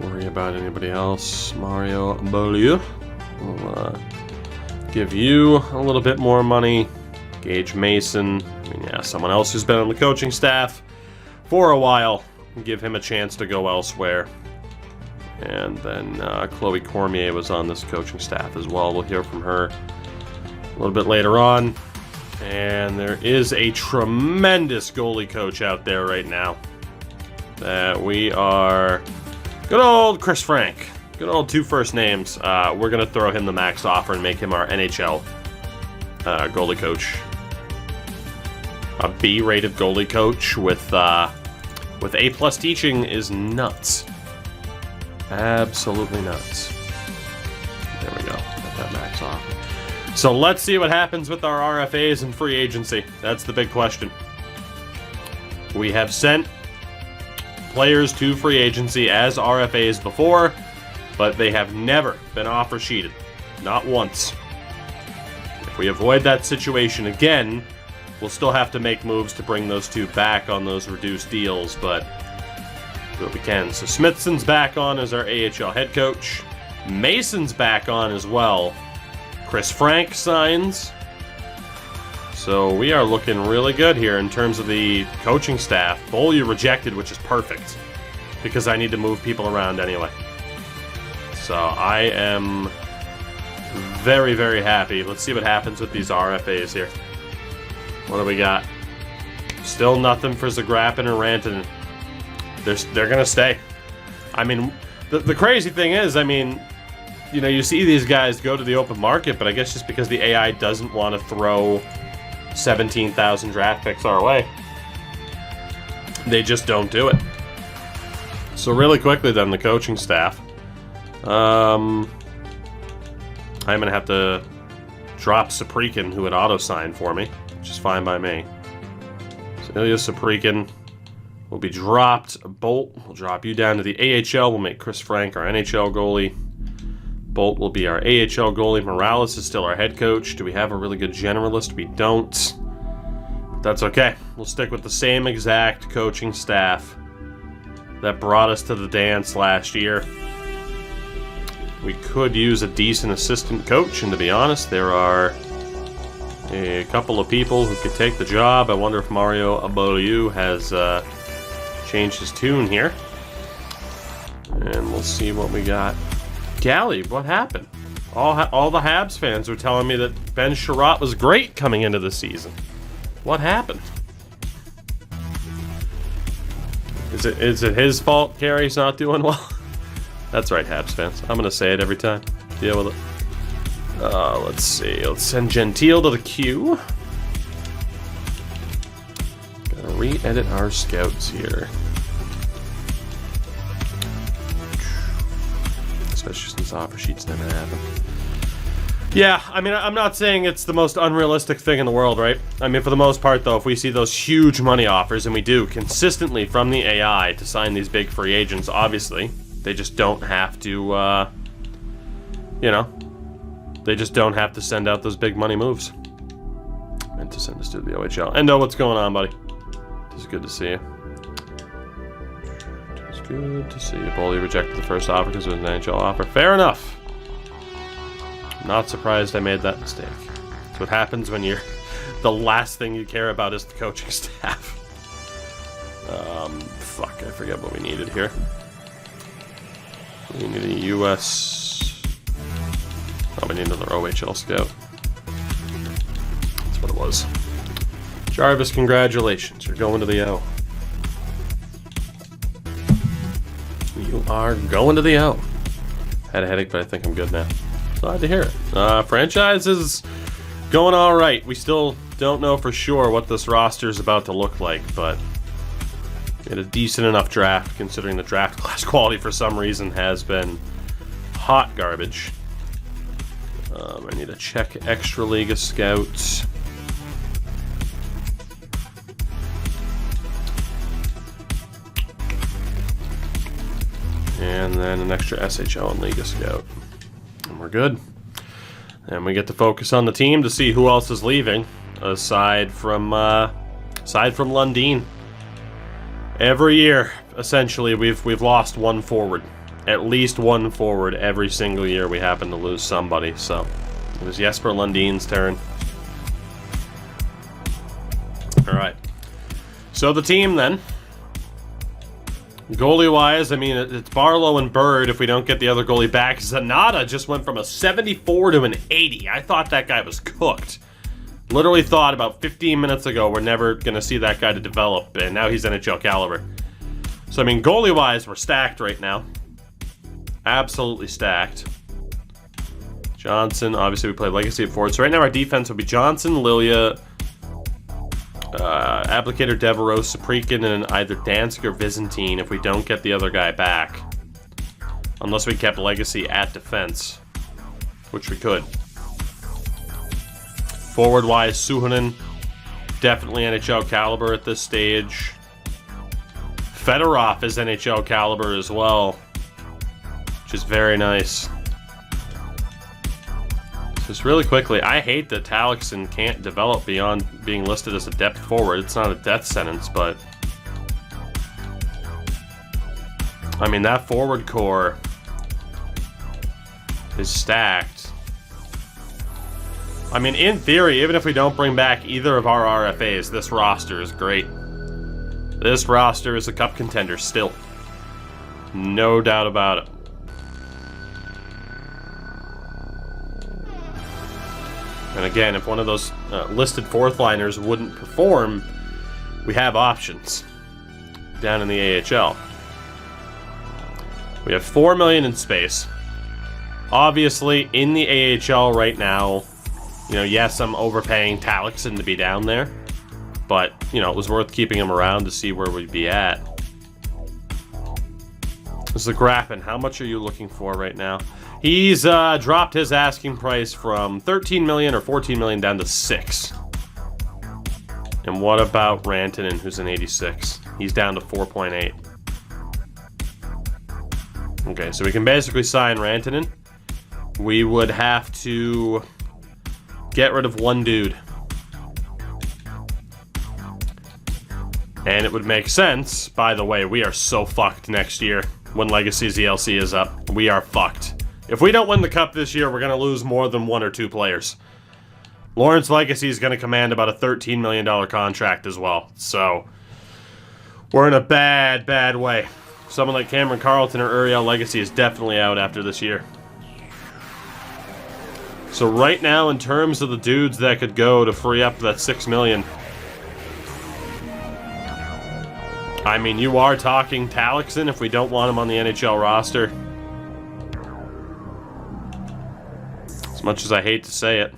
S1: worry about anybody else. Mario Beaulieu. We'll give you a little bit more money. Gage Mason. I mean, yeah, someone else who's been on the coaching staff for a while. Give him a chance to go elsewhere. And then Chloe Cormier was on this coaching staff as well. We'll hear from her a little bit later on. And there is a tremendous goalie coach out there right now. That we are... Good old Chris Frank. Good old two first names. We're going to throw him the max offer and make him our NHL goalie coach. A B-rated goalie coach with A+ teaching is nuts. Absolutely nuts. There we go. Got that max offer. So let's see what happens with our RFAs and free agency. That's the big question. We have sent players to free agency as RFAs before, but they have never been offer sheeted. Not once. If we avoid that situation again, we'll still have to make moves to bring those two back on those reduced deals, but do what we can. So Smithson's back on as our AHL head coach. Mason's back on as well. Chris Frank signs. So we are looking really good here in terms of the coaching staff. Bollier rejected, which is perfect, because I need to move people around anyway. So I am very, very happy. Let's see what happens with these RFAs here. What do we got? Still nothing for Zagrapin and Rantanen. They're going to stay. I mean, the crazy thing is, I mean, you know, you see these guys go to the open market, but I guess just because the AI doesn't want to throw 17,000 draft picks our way, they just don't do it. So really quickly then, the coaching staff. I'm going to have to drop Saprikin, who had auto-signed for me, which is fine by me. So Ilya Saprikin will be dropped. Bolt will drop you down to the AHL. We'll make Chris Frank our NHL goalie. Bolt will be our AHL goalie. Morales is still our head coach. Do we have a really good generalist? We don't. But that's okay. We'll stick with the same exact coaching staff that brought us to the dance last year. We could use a decent assistant coach, and to be honest, there are a couple of people who could take the job. I wonder if Mario Aboliu has changed his tune here. And we'll see what we got. Gally, what happened? All the Habs fans were telling me that Ben Sherratt was great coming into the season. What happened? Is it his fault Carey's not doing well? That's right, Habs fans. I'm gonna say it every time. Deal with it. Let's see. Let's send Gentile to the queue. Gotta re-edit our scouts here. Especially since offer sheets never happen. Yeah, I mean, I'm not saying it's the most unrealistic thing in the world, right? I mean, for the most part, though, if we see those huge money offers, and we do consistently from the AI to sign these big free agents, obviously, they just don't have to, you know, they just don't have to send out those big money moves. Meant to send us to the OHL. Endo, what's going on, buddy? It's good to see you. It's good to see you. Bollier rejected the first offer because it was an NHL offer. Fair enough. Not surprised I made that mistake. That's what happens when you're the last thing you care about is the coaching staff. Fuck, I forget what we needed here. We need a US. Oh, we need another OHL scout. That's what it was. Jarvis, congratulations. You're going to the O. You are going to the O. Had a headache, but I think I'm good now. Glad to hear it. Franchise is going all right. We still don't know for sure what this roster is about to look like, but we had a decent enough draft considering the draft class quality for some reason has been hot garbage. I need to check Extra Liga Scouts. And then an extra SHL and Liga Scout. And we're good. And we get to focus on the team to see who else is leaving, aside from Lundin. Every year, essentially, we've lost one forward. At least one forward every single year we happen to lose somebody. So it was Jesper Lundin's turn. Alright. So the team then. Goalie-wise, I mean, it's Barlow and Bird if we don't get the other goalie back. Zanata just went from a 74 to an 80. I thought that guy was cooked. Literally thought about 15 minutes ago we're never going to see that guy to develop, and now he's NHL caliber. So, I mean, goalie-wise, we're stacked right now. Absolutely stacked. Johnson, obviously we play Legacy at forward. So right now our defense will be Johnson, Lilia, Applicator, Devereaux, Saprikin, and either Dansk or Byzantine if we don't get the other guy back. Unless we kept Legacy at defense, which we could. Forward-wise, Suhonen, definitely NHL caliber at this stage. Fedorov is NHL caliber as well. which is very nice. Just really quickly, I hate that Talixon can't develop beyond being listed as a depth forward. It's not a death sentence, but I mean, that forward core is stacked. I mean, in theory, even if we don't bring back either of our RFAs, this roster is great. This roster is a cup contender still. No doubt about it. And again, if one of those listed fourth liners wouldn't perform, we have options down in the AHL. We have $4 million in space. Obviously, in the AHL right now, you know, yes, I'm overpaying Talixon to be down there, but, you know, it was worth keeping him around to see where we'd be at. Zagrafin, how much are you looking for right now? He's dropped his asking price from 13 million or 14 million down to 6. And what about Rantanen, who's an 86? He's down to 4.8. Okay, so we can basically sign Rantanen. We would have to get rid of one dude. And it would make sense. By the way, we are so fucked next year when Legacy ZLC is up. We are fucked. If we don't win the cup this year, we're going to lose more than 1 or 2 players. Lawrence Legacy is going to command about a $13 million contract as well. So, we're in a bad, bad way. Someone like Cameron Carlton or Uriel Legacy is definitely out after this year. So right now, in terms of the dudes that could go to free up that $6 million, I mean, you are talking Talixon if we don't want him on the NHL roster. As much as I hate to say it.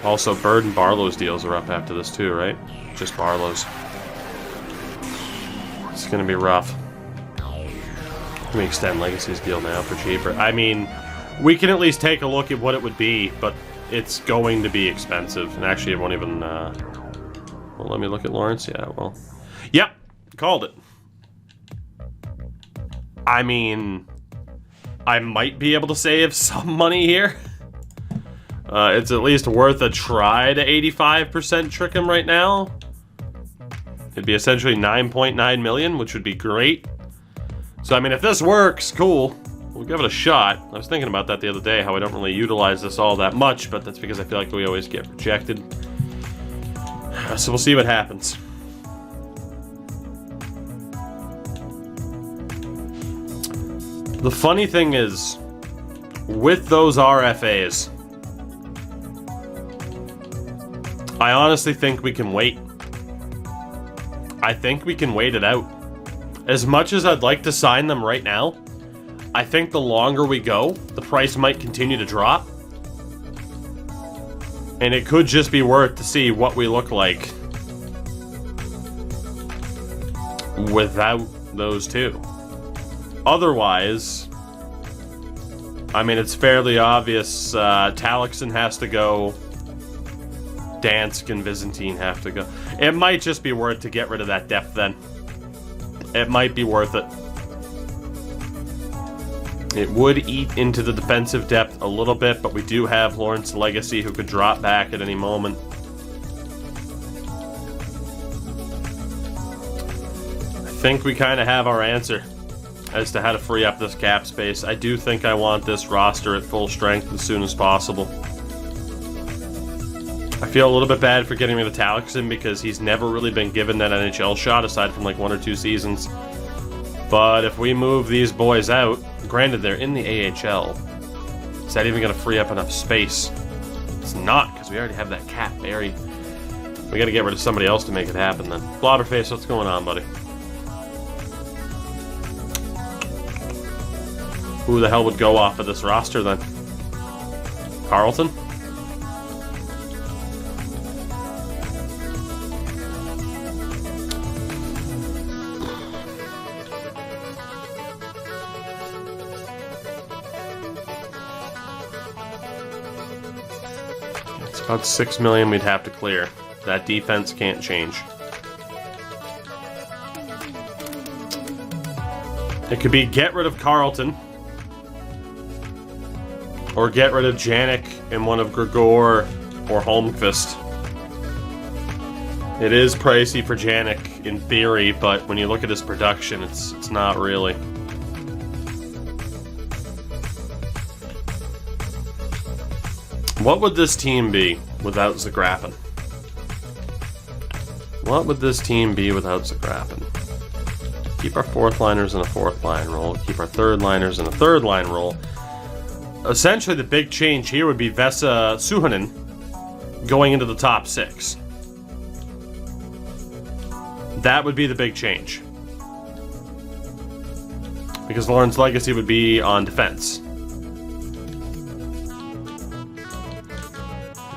S1: Also, Bird and Barlow's deals are up after this too, right? Just Barlow's. It's gonna be rough. Let me extend Legacy's deal now for cheaper. I mean, we can at least take a look at what it would be, but it's going to be expensive. And actually, it won't even... well, let me look at Lawrence. Yeah, well... Yep, called it. I mean... I might be able to save some money here. It's at least worth a try to 85% trick him right now. It'd be essentially 9.9 million, which would be great. So, I mean, if this works, cool. We'll give it a shot. I was thinking about that the other day, how I don't really utilize this all that much, but that's because I feel like we always get rejected. So we'll see what happens. The funny thing is, with those RFAs, I honestly think we can wait. I think we can wait it out. As much as I'd like to sign them right now, I think the longer we go, the price might continue to drop. And it could just be worth to see what we look like without those two. Otherwise, I mean, it's fairly obvious Talixon has to go. Dansk and Byzantine have to go. It might just be worth to get rid of that depth then. It might be worth it. It would eat into the defensive depth a little bit, but we do have Lawrence Legacy who could drop back at any moment. I think we kind of have our answer as to how to free up this cap space. I do think I want this roster at full strength as soon as possible. I feel a little bit bad for getting rid of Talixon because he's never really been given that NHL shot aside from like 1 or 2 seasons. But if we move these boys out, granted they're in the AHL, is that even going to free up enough space? It's not, because we already have that cap buried. We got to get rid of somebody else to make it happen then. Blobberface, what's going on, buddy? Who the hell would go off of this roster then? Carlton? It's about 6 million we'd have to clear. That defense can't change. It could be get rid of Carlton. Or get rid of Janik and one of Gregor or Holmqvist. It is pricey for Janik in theory, but when you look at his production, it's not really. What would this team be without Zagrafin? What would this team be without Zagrafin? Keep our fourth liners in a fourth line role. Keep our third liners in a third line role. Essentially, the big change here would be Vesa Suhonen going into the top six. That would be the big change. Because Lauren's legacy would be on defense.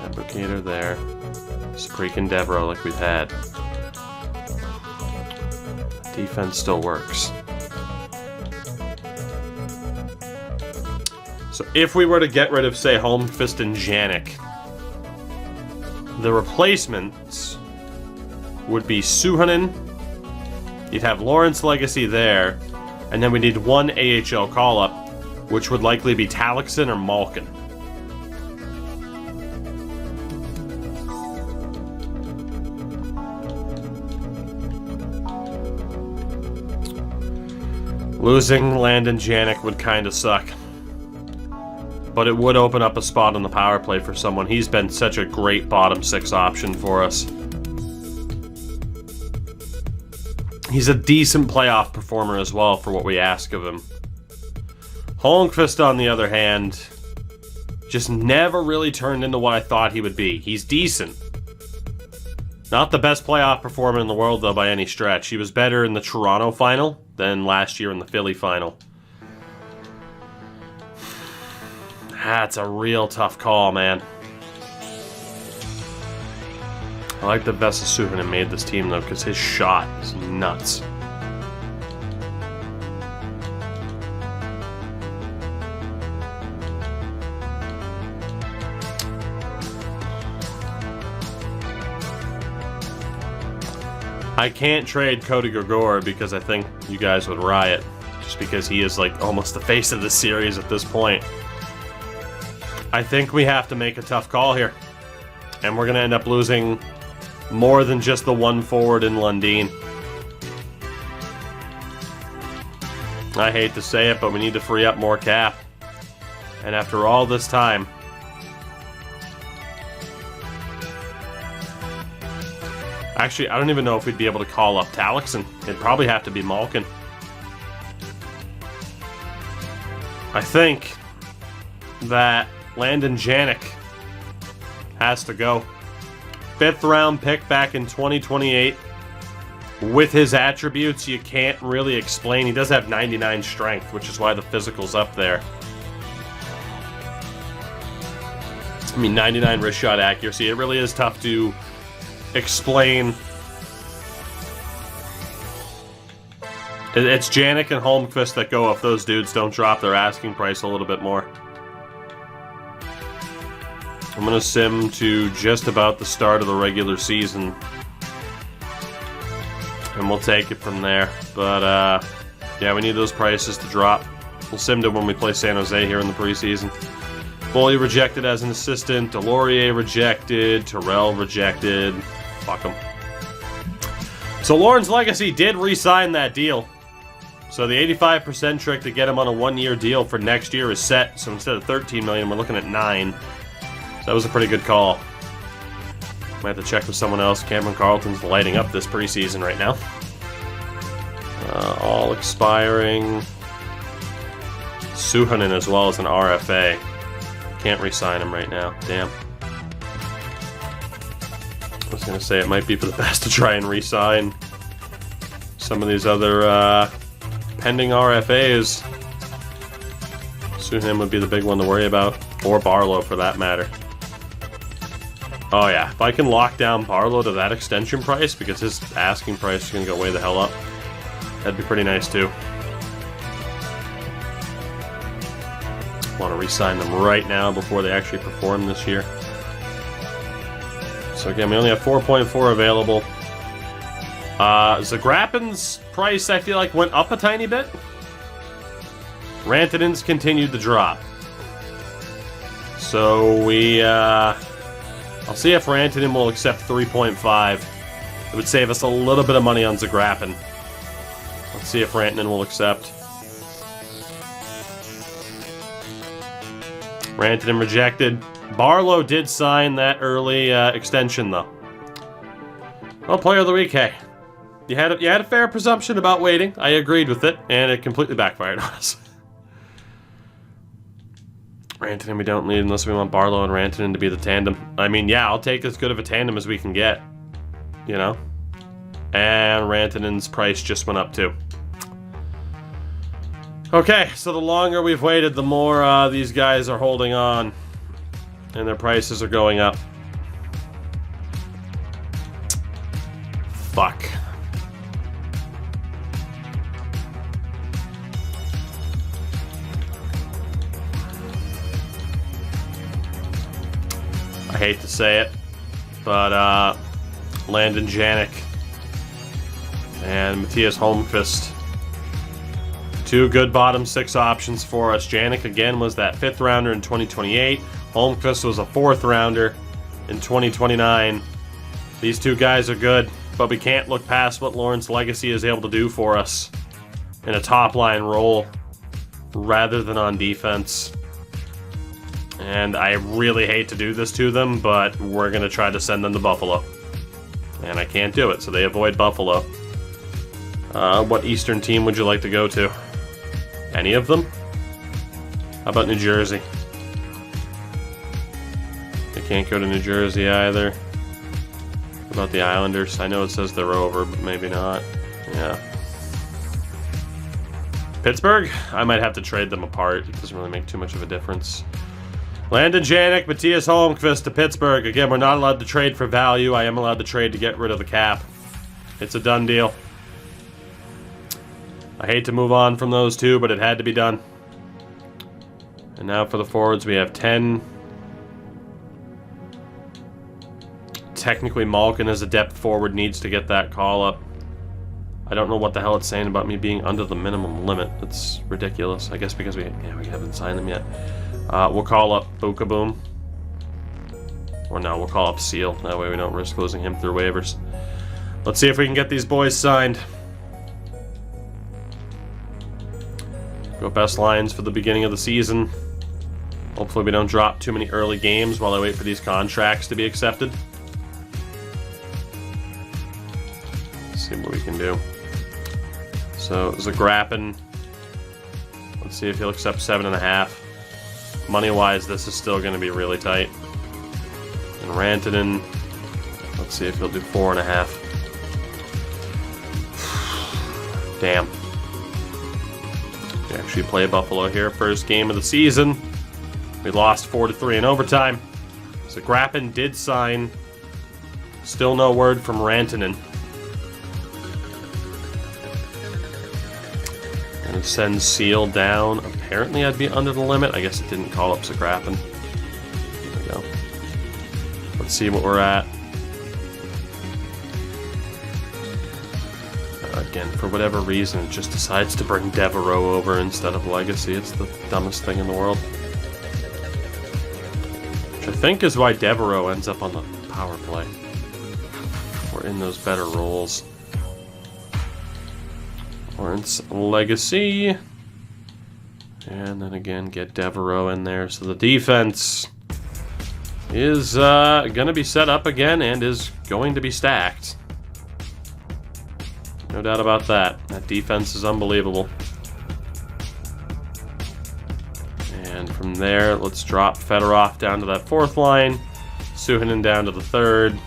S1: Advocator there. Sprik and Devereaux like we've had. Defense still works. So if we were to get rid of, say, Holmqvist and Janik, the replacements would be Suhonen. You'd have Lawrence legacy there, and then we need one AHL call-up, which would likely be Talixon or Malkin. Losing Landon Janik would kind of suck. But it would open up a spot on the power play for someone. He's been such a great bottom six option for us. He's a decent playoff performer as well for what we ask of him. Holmqvist, on the other hand, just never really turned into what I thought he would be. He's decent. Not the best playoff performer in the world, though, by any stretch. He was better in the Toronto final than last year in the Philly final. That's a real tough call, man. I like that Vesa Suhonen made this team, though, because his shot is nuts. I can't trade Cody Gregor because I think you guys would riot. Just because he is like almost the face of the series at this point. I think we have to make a tough call here. And we're going to end up losing more than just the one forward in Lundin. I hate to say it, but we need to free up more cap. And after all this time... Actually, I don't even know if we'd be able to call up Talixon. It'd probably have to be Malkin. I think that Landon Janik has to go. 5th round pick back in 2028. With his attributes, you can't really explain. He does have 99 strength, which is why the physical's up there. I mean, 99 wrist shot accuracy. It really is tough to explain. It's Janik and Holmqvist that go if those dudes don't drop their asking price a little bit more. I'm going to sim to just about the start of the regular season. And we'll take it from there. But, yeah, we need those prices to drop. We'll sim to when we play San Jose here in the preseason. Foley rejected as an assistant. Delorier rejected. Terrell rejected. Fuck him. So Lauren's legacy did re-sign that deal. So the 85% trick to get him on a one-year deal for next year is set. So instead of $13 million, we're looking at $9 million. So that was a pretty good call. Might have to check with someone else. Cameron Carlton's lighting up this preseason right now. All expiring. Suhonen as well as an RFA. Can't re-sign him right now. Damn. I was going to say it might be for the best to try and re-sign some of these other pending RFAs. Suhonen would be the big one to worry about. Or Barlow, for that matter. Oh yeah, if I can lock down Barlow to that extension price, because his asking price is going to go way the hell up, that'd be pretty nice too. Want to re-sign them right now before they actually perform this year. So again, we only have 4.4 available. Zagrapin's price, I feel like, went up a tiny bit. Rantanen's continued to drop. So I'll see if Rantanen will accept 3.5. It would save us a little bit of money on Zagrappin. Let's see if Rantanen will accept. Rantanen rejected. Barlow did sign that early extension, though. Well, player of the week, hey. You had a fair presumption about waiting. I agreed with it, and it completely backfired on us. Rantanen we don't need unless we want Barlow and Rantanen to be the tandem. I mean, yeah, I'll take as good of a tandem as we can get. You know? And Rantanen's price just went up, too. Okay, so the longer we've waited, the more these guys are holding on. And their prices are going up. Fuck. I hate to say it, but Landon Janik and Matthias Holmqvist. Two good bottom six options for us. Janik, again, was that 5th rounder in 2028. Holmqvist was a 4th rounder in 2029. These two guys are good, but we can't look past what Lawrence Legacy is able to do for us in a top-line role rather than on defense. And I really hate to do this to them, but we're going to try to send them to Buffalo. And I can't do it, so they avoid Buffalo. What Eastern team would you like to go to? Any of them? How about New Jersey? They can't go to New Jersey either. What about the Islanders? I know it says they're over, but maybe not. Yeah. Pittsburgh? I might have to trade them apart. It doesn't really make too much of a difference. Landon Janik, Matthias Holmqvist to Pittsburgh. Again, we're not allowed to trade for value. I am allowed to trade to get rid of the cap. It's a done deal. I hate to move on from those two, but it had to be done. And now for the forwards, we have 10. Technically, Malkin as a depth forward needs to get that call up. I don't know what the hell it's saying about me being under the minimum limit. It's ridiculous. I guess because we haven't signed them yet. We'll call up Boom. Or no, we'll call up Seal. That way we don't risk losing him through waivers. Let's see if we can get these boys signed. Go best lines for the beginning of the season. Hopefully we don't drop too many early games while I wait for these contracts to be accepted. Let's see what we can do. So, Zagrappin. Let's see if he'll accept 7.5. Money-wise, this is still going to be really tight. And Rantanen, let's see if he'll do 4.5. Damn. We actually play Buffalo here. First game of the season. We lost 4-3 in overtime. Zagrappin did sign. Still no word from Rantanen. And send Seal down. Apparently I'd be under the limit. I guess it didn't call up Zagrappin. There we go. Let's see what we're at. Again, for whatever reason, it just decides to bring Devereaux over instead of Legacy. It's the dumbest thing in the world. Which I think is why Devereaux ends up on the power play. Or in those better roles. Lawrence Legacy. And then again, get Devereaux in there. So the defense is going to be set up again and is going to be stacked. No doubt about that. That defense is unbelievable. And from there, let's drop Fedorov down to that 4th line. Suhonen down to the 3rd.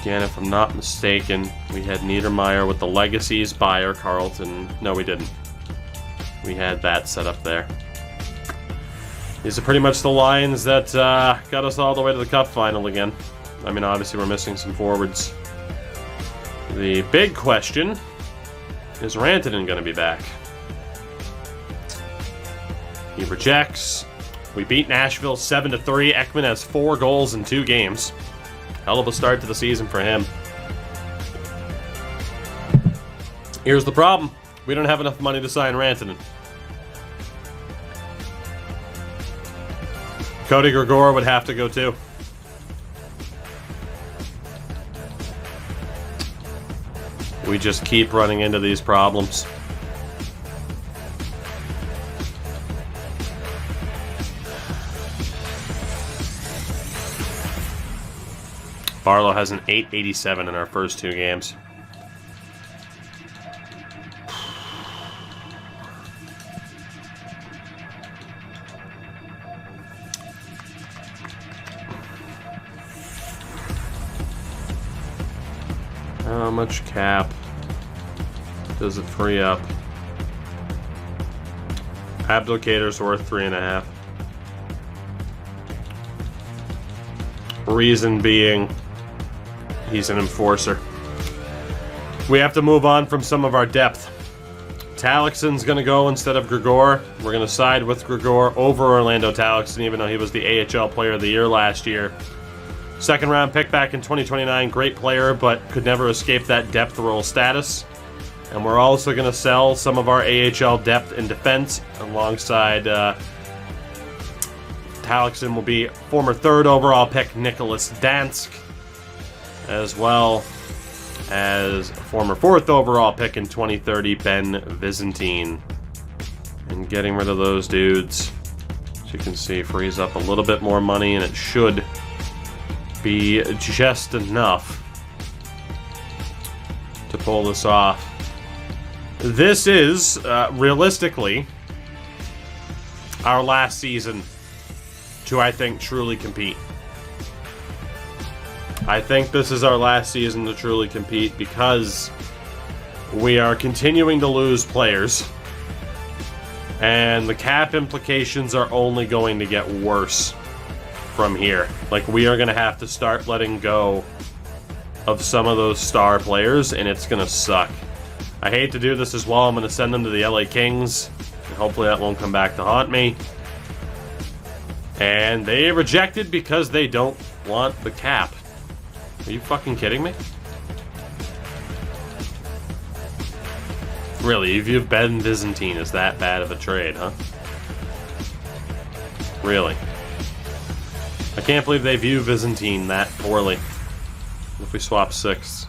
S1: Again, if I'm not mistaken, we had Niedermeyer with the Legacies, Bayer, Carlton. No, we didn't. We had that set up there. These are pretty much the lines that got us all the way to the Cup final again. I mean, obviously we're missing some forwards. The big question, is Rantanen going to be back? He rejects. We beat Nashville 7-3. Ekman has 4 goals in 2 games. Hell of a start to the season for him. Here's the problem. We don't have enough money to sign Rantanen. Cody Gregor would have to go too. We just keep running into these problems. Barlow has an 887 in our first 2 games. How much cap does it free up? Abdicator's worth 3.5. Reason being, he's an enforcer. We have to move on from some of our depth. Talixon's going to go instead of Gregor. We're going to side with Gregor over Orlando Talixon, even though he was the AHL Player of the Year last year. Second round pick back in 2029, great player, but could never escape that depth role status. And we're also going to sell some of our AHL depth in defense alongside Talixon will be former 3rd overall pick Nicholas Dansk, as well as former 4th overall pick in 2030 Ben Vizentine. And getting rid of those dudes, as you can see, frees up a little bit more money, and it should be just enough to pull this off. This is, realistically, our last season to, I think, truly compete. I think this is our last season to truly compete because we are continuing to lose players, and the cap implications are only going to get worse from here. Like, we are going to have to start letting go of some of those star players, and it's going to suck. I hate to do this as well. I'm going to send them to the LA Kings, and hopefully that won't come back to haunt me. And they rejected because they don't want the cap. Are you fucking kidding me? Really, if you've Ben Vizentine is that bad of a trade, huh? Really? I can't believe they view Vizentine that poorly. If we swap 6.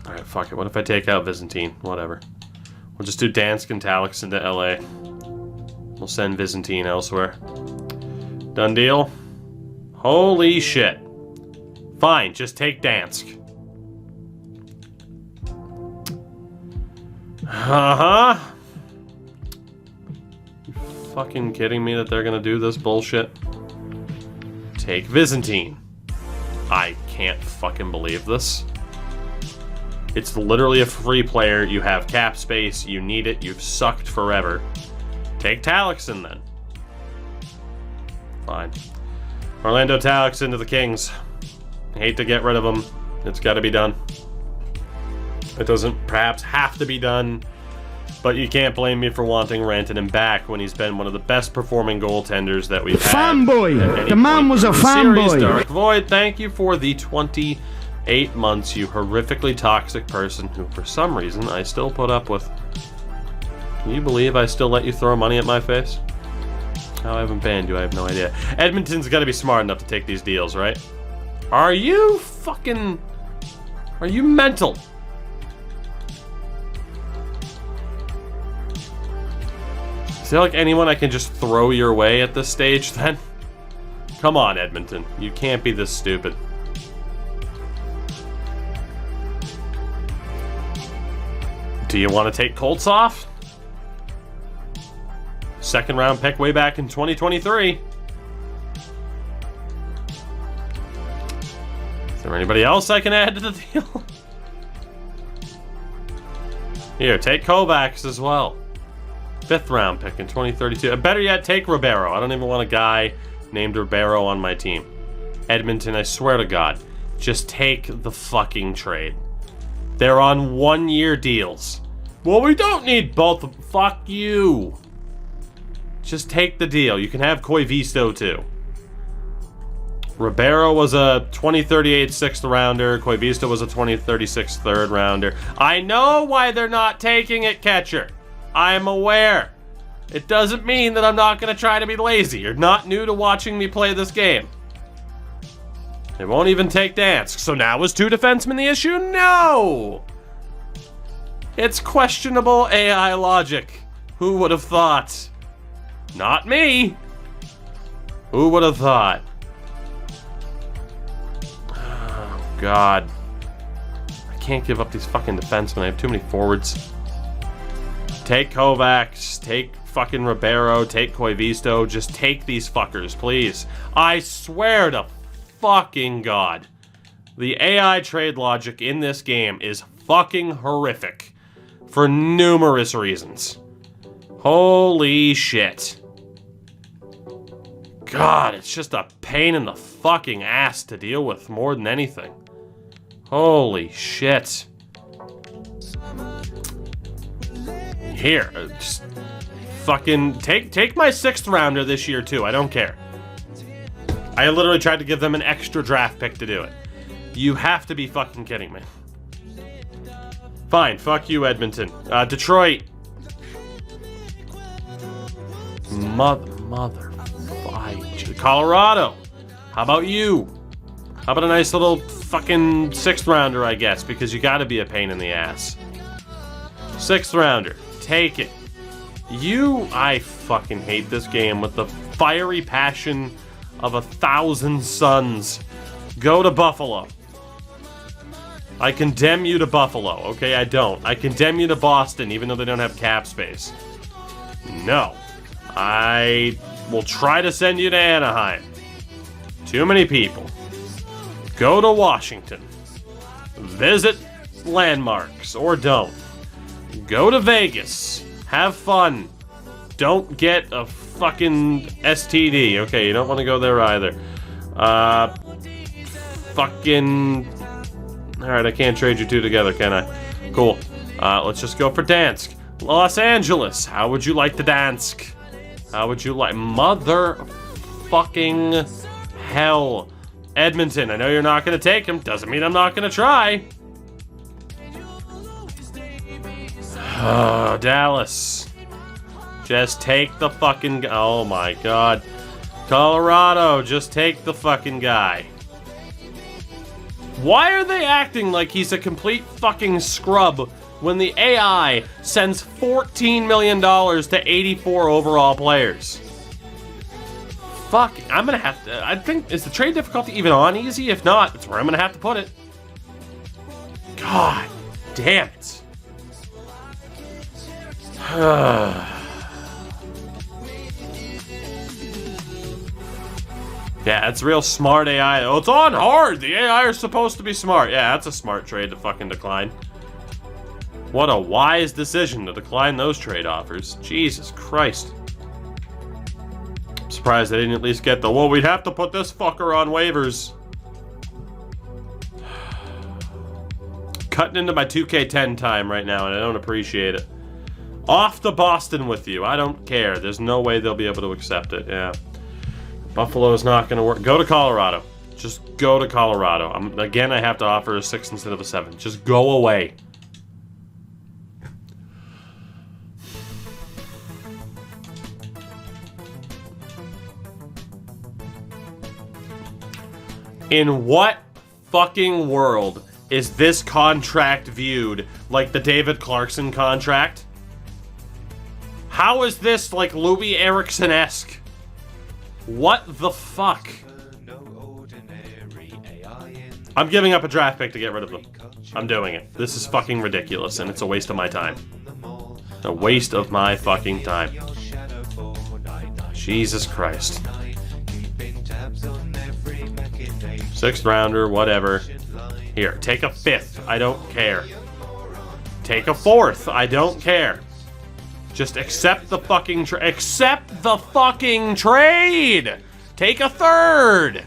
S1: Alright, fuck it. What if I take out Vizentine? Whatever. We'll just do Dansk and Talixon to LA. We'll send Vizentine elsewhere. Done deal? Holy shit. Fine, just take Dansk. Uh-huh. Fucking kidding me that they're gonna do this bullshit? Take Vizentine. I can't fucking believe this. It's literally a free player. You have cap space. You need it. You've sucked forever. Take Talixon then. Fine. Orlando Talixon to the Kings. I hate to get rid of him. It's got to be done. It doesn't perhaps have to be done, but you can't blame me for wanting Rantanen back when he's been one of the best performing goaltenders that we've had.
S4: Fanboy! The man was a fanboy!
S1: Dark Void, thank you for the 28 months, you horrifically toxic person who, for some reason, I still put up with. Can you believe I still let you throw money at my face? How I haven't banned you, I have no idea. Edmonton's got to be smart enough to take these deals, right? Are you fucking... Are you mental? Is there like anyone I can just throw your way at this stage then? Come on, Edmonton. You can't be this stupid. Do you want to take Colts off? Second round pick way back in 2023. Is there anybody else I can add to the deal? Here, take Kovacs as well. 5th round pick in 2032. Better yet, take Ribeiro. I don't even want a guy named Ribeiro on my team. Edmonton, I swear to God, just take the fucking trade. They're on 1-year deals. Well, we don't need both. Fuck you. Just take the deal. You can have Koivisto too. Ribeiro was a 2038 sixth rounder. Koivisto was a 2036 third rounder. I know why they're not taking it, catcher. I'm aware. It doesn't mean that I'm not going to try to be lazy. You're not new to watching me play this game. They won't even take Dansk. So now is 2 defensemen the issue? No! It's questionable AI logic. Who would have thought? Not me. Who would have thought? Oh, God. I can't give up these fucking defensemen. I have too many forwards. Take Kovacs. Take fucking Ribeiro. Take Koivisto. Just take these fuckers, please. I swear to fucking God. The AI trade logic in this game is fucking horrific. For numerous reasons. Holy shit. God, it's just a pain in the fucking ass to deal with more than anything. Holy shit. Here, just fucking take my 6th rounder this year too. I don't care. I literally tried to give them an extra draft pick to do it. You have to be fucking kidding me. Fine, fuck you, Edmonton. Detroit. Mother. Colorado. How about you? How about a nice little fucking 6th rounder, I guess, because you gotta be a pain in the ass. 6th rounder. Take it. I fucking hate this game with the fiery passion of 1,000 suns. Go to Buffalo. I condemn you to Buffalo. Okay, I don't. I condemn you to Boston, even though they don't have cap space. No. I will try to send you to Anaheim. Too many people. Go to Washington. Visit landmarks, or don't. Go to Vegas. Have fun. Don't get a fucking STD. Okay, you don't want to go there either. Fucking... Alright, I can't trade you 2 together, can I? Cool. Let's just go for Dansk. Los Angeles. How would you like the Dansk? How would you like... Mother fucking hell. Edmonton, I know you're not going to take him. Doesn't mean I'm not going to try. Oh, Dallas. Just take the fucking... Oh my God. Colorado, just take the fucking guy. Why are they acting like he's a complete fucking scrub when the AI sends $14 million to 84 overall players? Fuck, I'm gonna have to... I think, is the trade difficulty even on easy? If not, that's where I'm gonna have to put it. God damn it. Yeah, it's real smart AI. Oh, it's on hard! The AI are supposed to be smart. Yeah, that's a smart trade to fucking decline. What a wise decision to decline those trade offers. Jesus Christ. I'm surprised they didn't at least get the, well, we'd have to put this fucker on waivers. Cutting into my 2K10 time right now, and I don't appreciate it. Off to Boston with you. I don't care. There's no way they'll be able to accept it. Yeah. Buffalo is not going to work. Go to Colorado. Just go to Colorado. Again, I have to offer a 6 instead of a 7. Just go away. In what fucking world is this contract viewed like the David Clarkson contract? How is this like Louis Erickson-esque? What the fuck? I'm giving up a draft pick to get rid of them. I'm doing it. This is fucking ridiculous, and it's a waste of my time. A waste of my fucking time. Jesus Christ. 6th rounder, whatever. Here, take a 5th. I don't care. Take a 4th. I don't care. Just accept the fucking accept the fucking trade! Take a 3rd!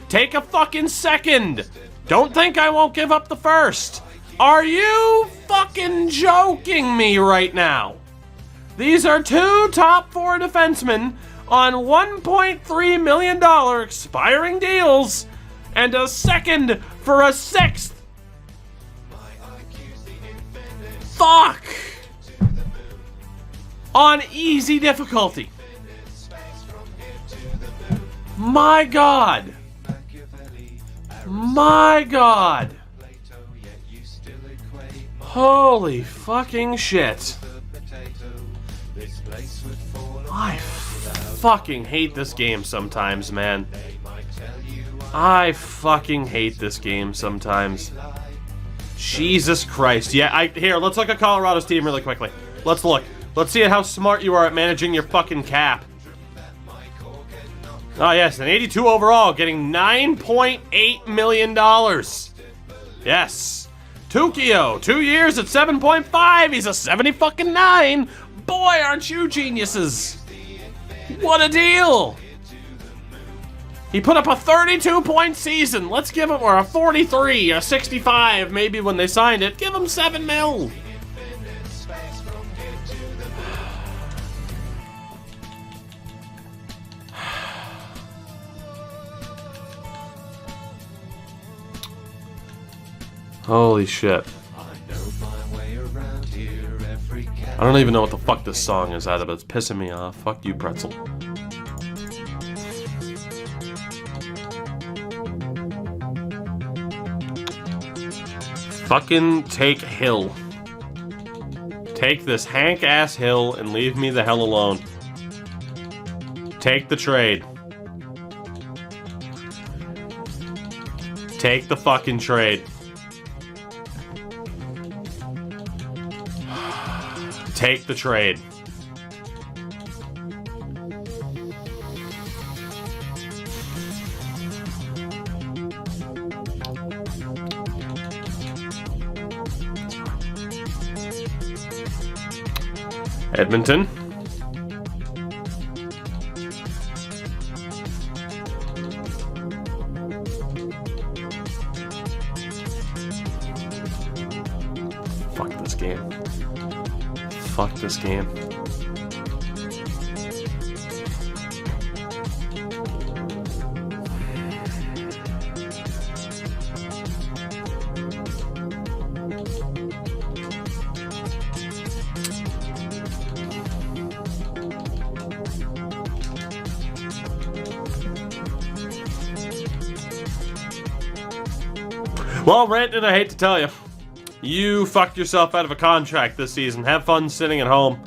S1: Take a fucking 2nd! Don't think I won't give up the 1st! Are you fucking joking me right now? These are 2 top 4 defensemen on $1.3 million expiring deals and a second for a sixth. Fuck! On easy difficulty. My God. My God. Holy fucking shit. I fucking hate this game sometimes, man. I fucking hate this game sometimes. Jesus Christ. Yeah, here, let's look at Colorado's team really quickly. Let's look. Let's see how smart you are at managing your fucking cap. Oh, yes, an 82 overall, getting $9.8 million. Yes. Tukio, 2 years at 7.5. He's a 70-fucking-9. Boy, aren't you geniuses. What a deal. He put up a 32-point season. Let's give him, or a 43, a 65, maybe when they signed it. Give him $7 million. Holy shit. I don't even know what the fuck this song is either, but it's pissing me off. Fuck you, Pretzel. Fucking take Hill. Take this Hank-ass Hill and leave me the hell alone. Take the trade. Take the fucking trade. Take the trade. Edmonton. Fuck this game. Fuck this game. Well, Renton, I hate to tell you, you fucked yourself out of a contract this season. Have fun sitting at home,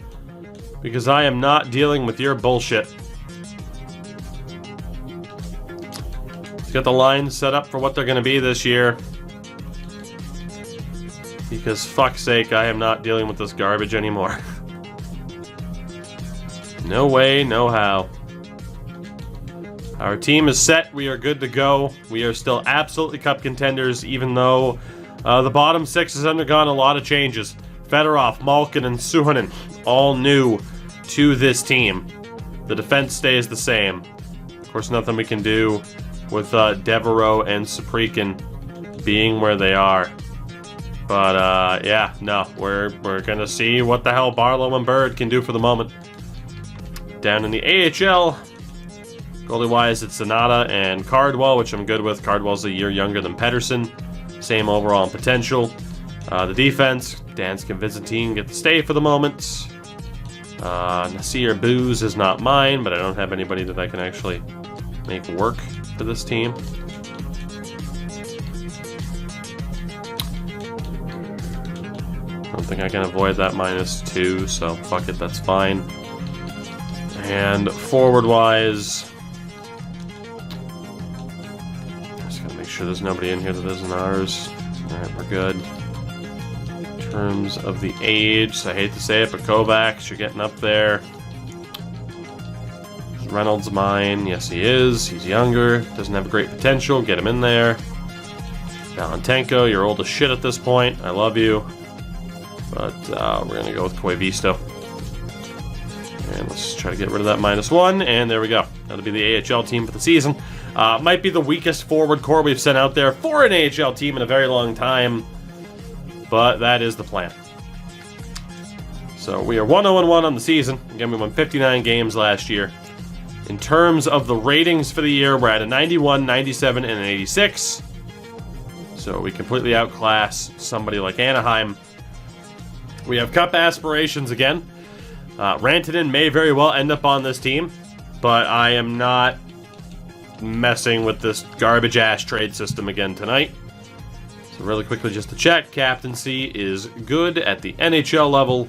S1: because I am not dealing with your bullshit. He's got the lines set up for what they're going to be this year. Because, fuck's sake, I am not dealing with this garbage anymore. No way, no how. Our team is set. We are good to go. We are still absolutely cup contenders, even though the bottom six has undergone a lot of changes. Fedorov, Malkin, and Suhonen, all new to this team. The defense stays the same. Of course, nothing we can do with Devereaux and Saprikin being where they are. But, yeah, no, we're going to see what the hell Barlow and Bird can do for the moment. Down in the AHL, goalie-wise, it's Sonata and Cardwell, which I'm good with. Cardwell's a year younger than Pettersson. Same overall potential. The defense, Dansk and Vizzentine get to stay for the moment. Nasir Booz is not mine, but I don't have anybody that I can actually make work for this team. I don't think I can avoid that -2, so fuck it, that's fine. And forward-wise, just gotta make sure there's nobody in here that isn't ours. Alright, we're good. In terms of the age, I hate to say it, but Kovacs, you're getting up there. Is Reynolds mine? Yes, he is. He's younger. Doesn't have great potential. Get him in there. Valentenko, you're old as shit at this point. I love you. But we're going to go with Koivisto. And let's try to get rid of that -1, and there we go. That'll be the AHL team for the season. Might be the weakest forward core we've sent out there for an AHL team in a very long time, but that is the plan. So we are 1-0-1 on the season. Again, we won 59 games last year. In terms of the ratings for the year, we're at a 91, 97, and an 86. So we completely outclass somebody like Anaheim. We have cup aspirations again. Rantanen may very well end up on this team, but I am not messing with this garbage-ass trade system again tonight. So really quickly, just to check, captaincy is good at the NHL level.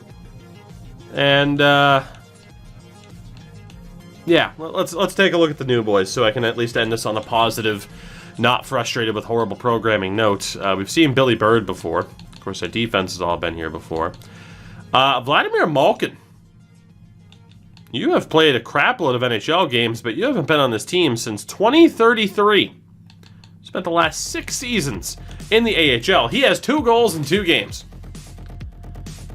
S1: And, yeah, let's take a look at the new boys so I can at least end this on a positive, not frustrated with horrible programming note. We've seen Billy Bird before. Of course, our defense has all been here before. Vladimir Malkin. You have played a crapload of NHL games, but you haven't been on this team since 2033. Spent the last 6 seasons in the AHL. He has 2 goals in 2 games.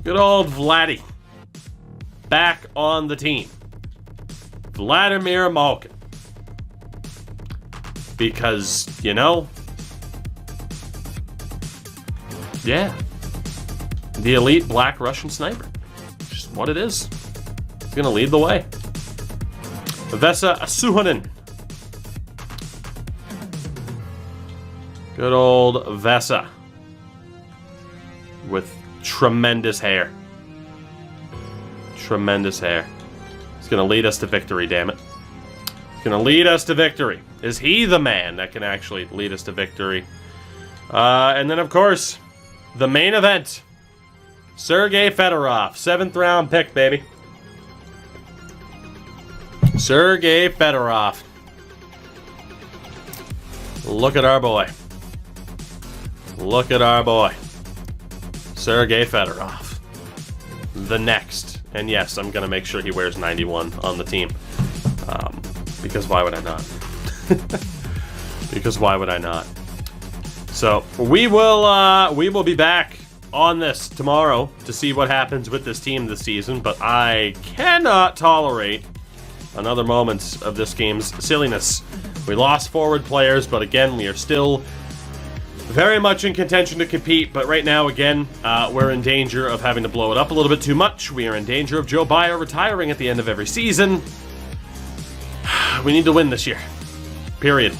S1: Good old Vladdy. Back on the team. Vladimir Malkin. Because, you know, yeah. The elite black Russian sniper. Just what it is. He's going to lead the way. Vesa Suhonen. Good old Vesa. With tremendous hair. Tremendous hair. He's going to lead us to victory, damn it. He's going to lead us to victory. Is he the man that can actually lead us to victory? And then, of course, the main event. Sergei Fedorov. 7th round pick, baby. Sergei Fedorov. Look at our boy. Look at our boy. Sergei Fedorov. The next. And yes, I'm going to make sure he wears 91 on the team. Because why would I not? Because why would I not? So, we will be back on this tomorrow to see what happens with this team this season, but I cannot tolerate another moment of this game's silliness. We lost forward players, but again, we are still very much in contention to compete, but right now, again, we're in danger of having to blow it up a little bit too much. We are in danger of Joe Byer retiring at the end of every season. We need to win this year. Period.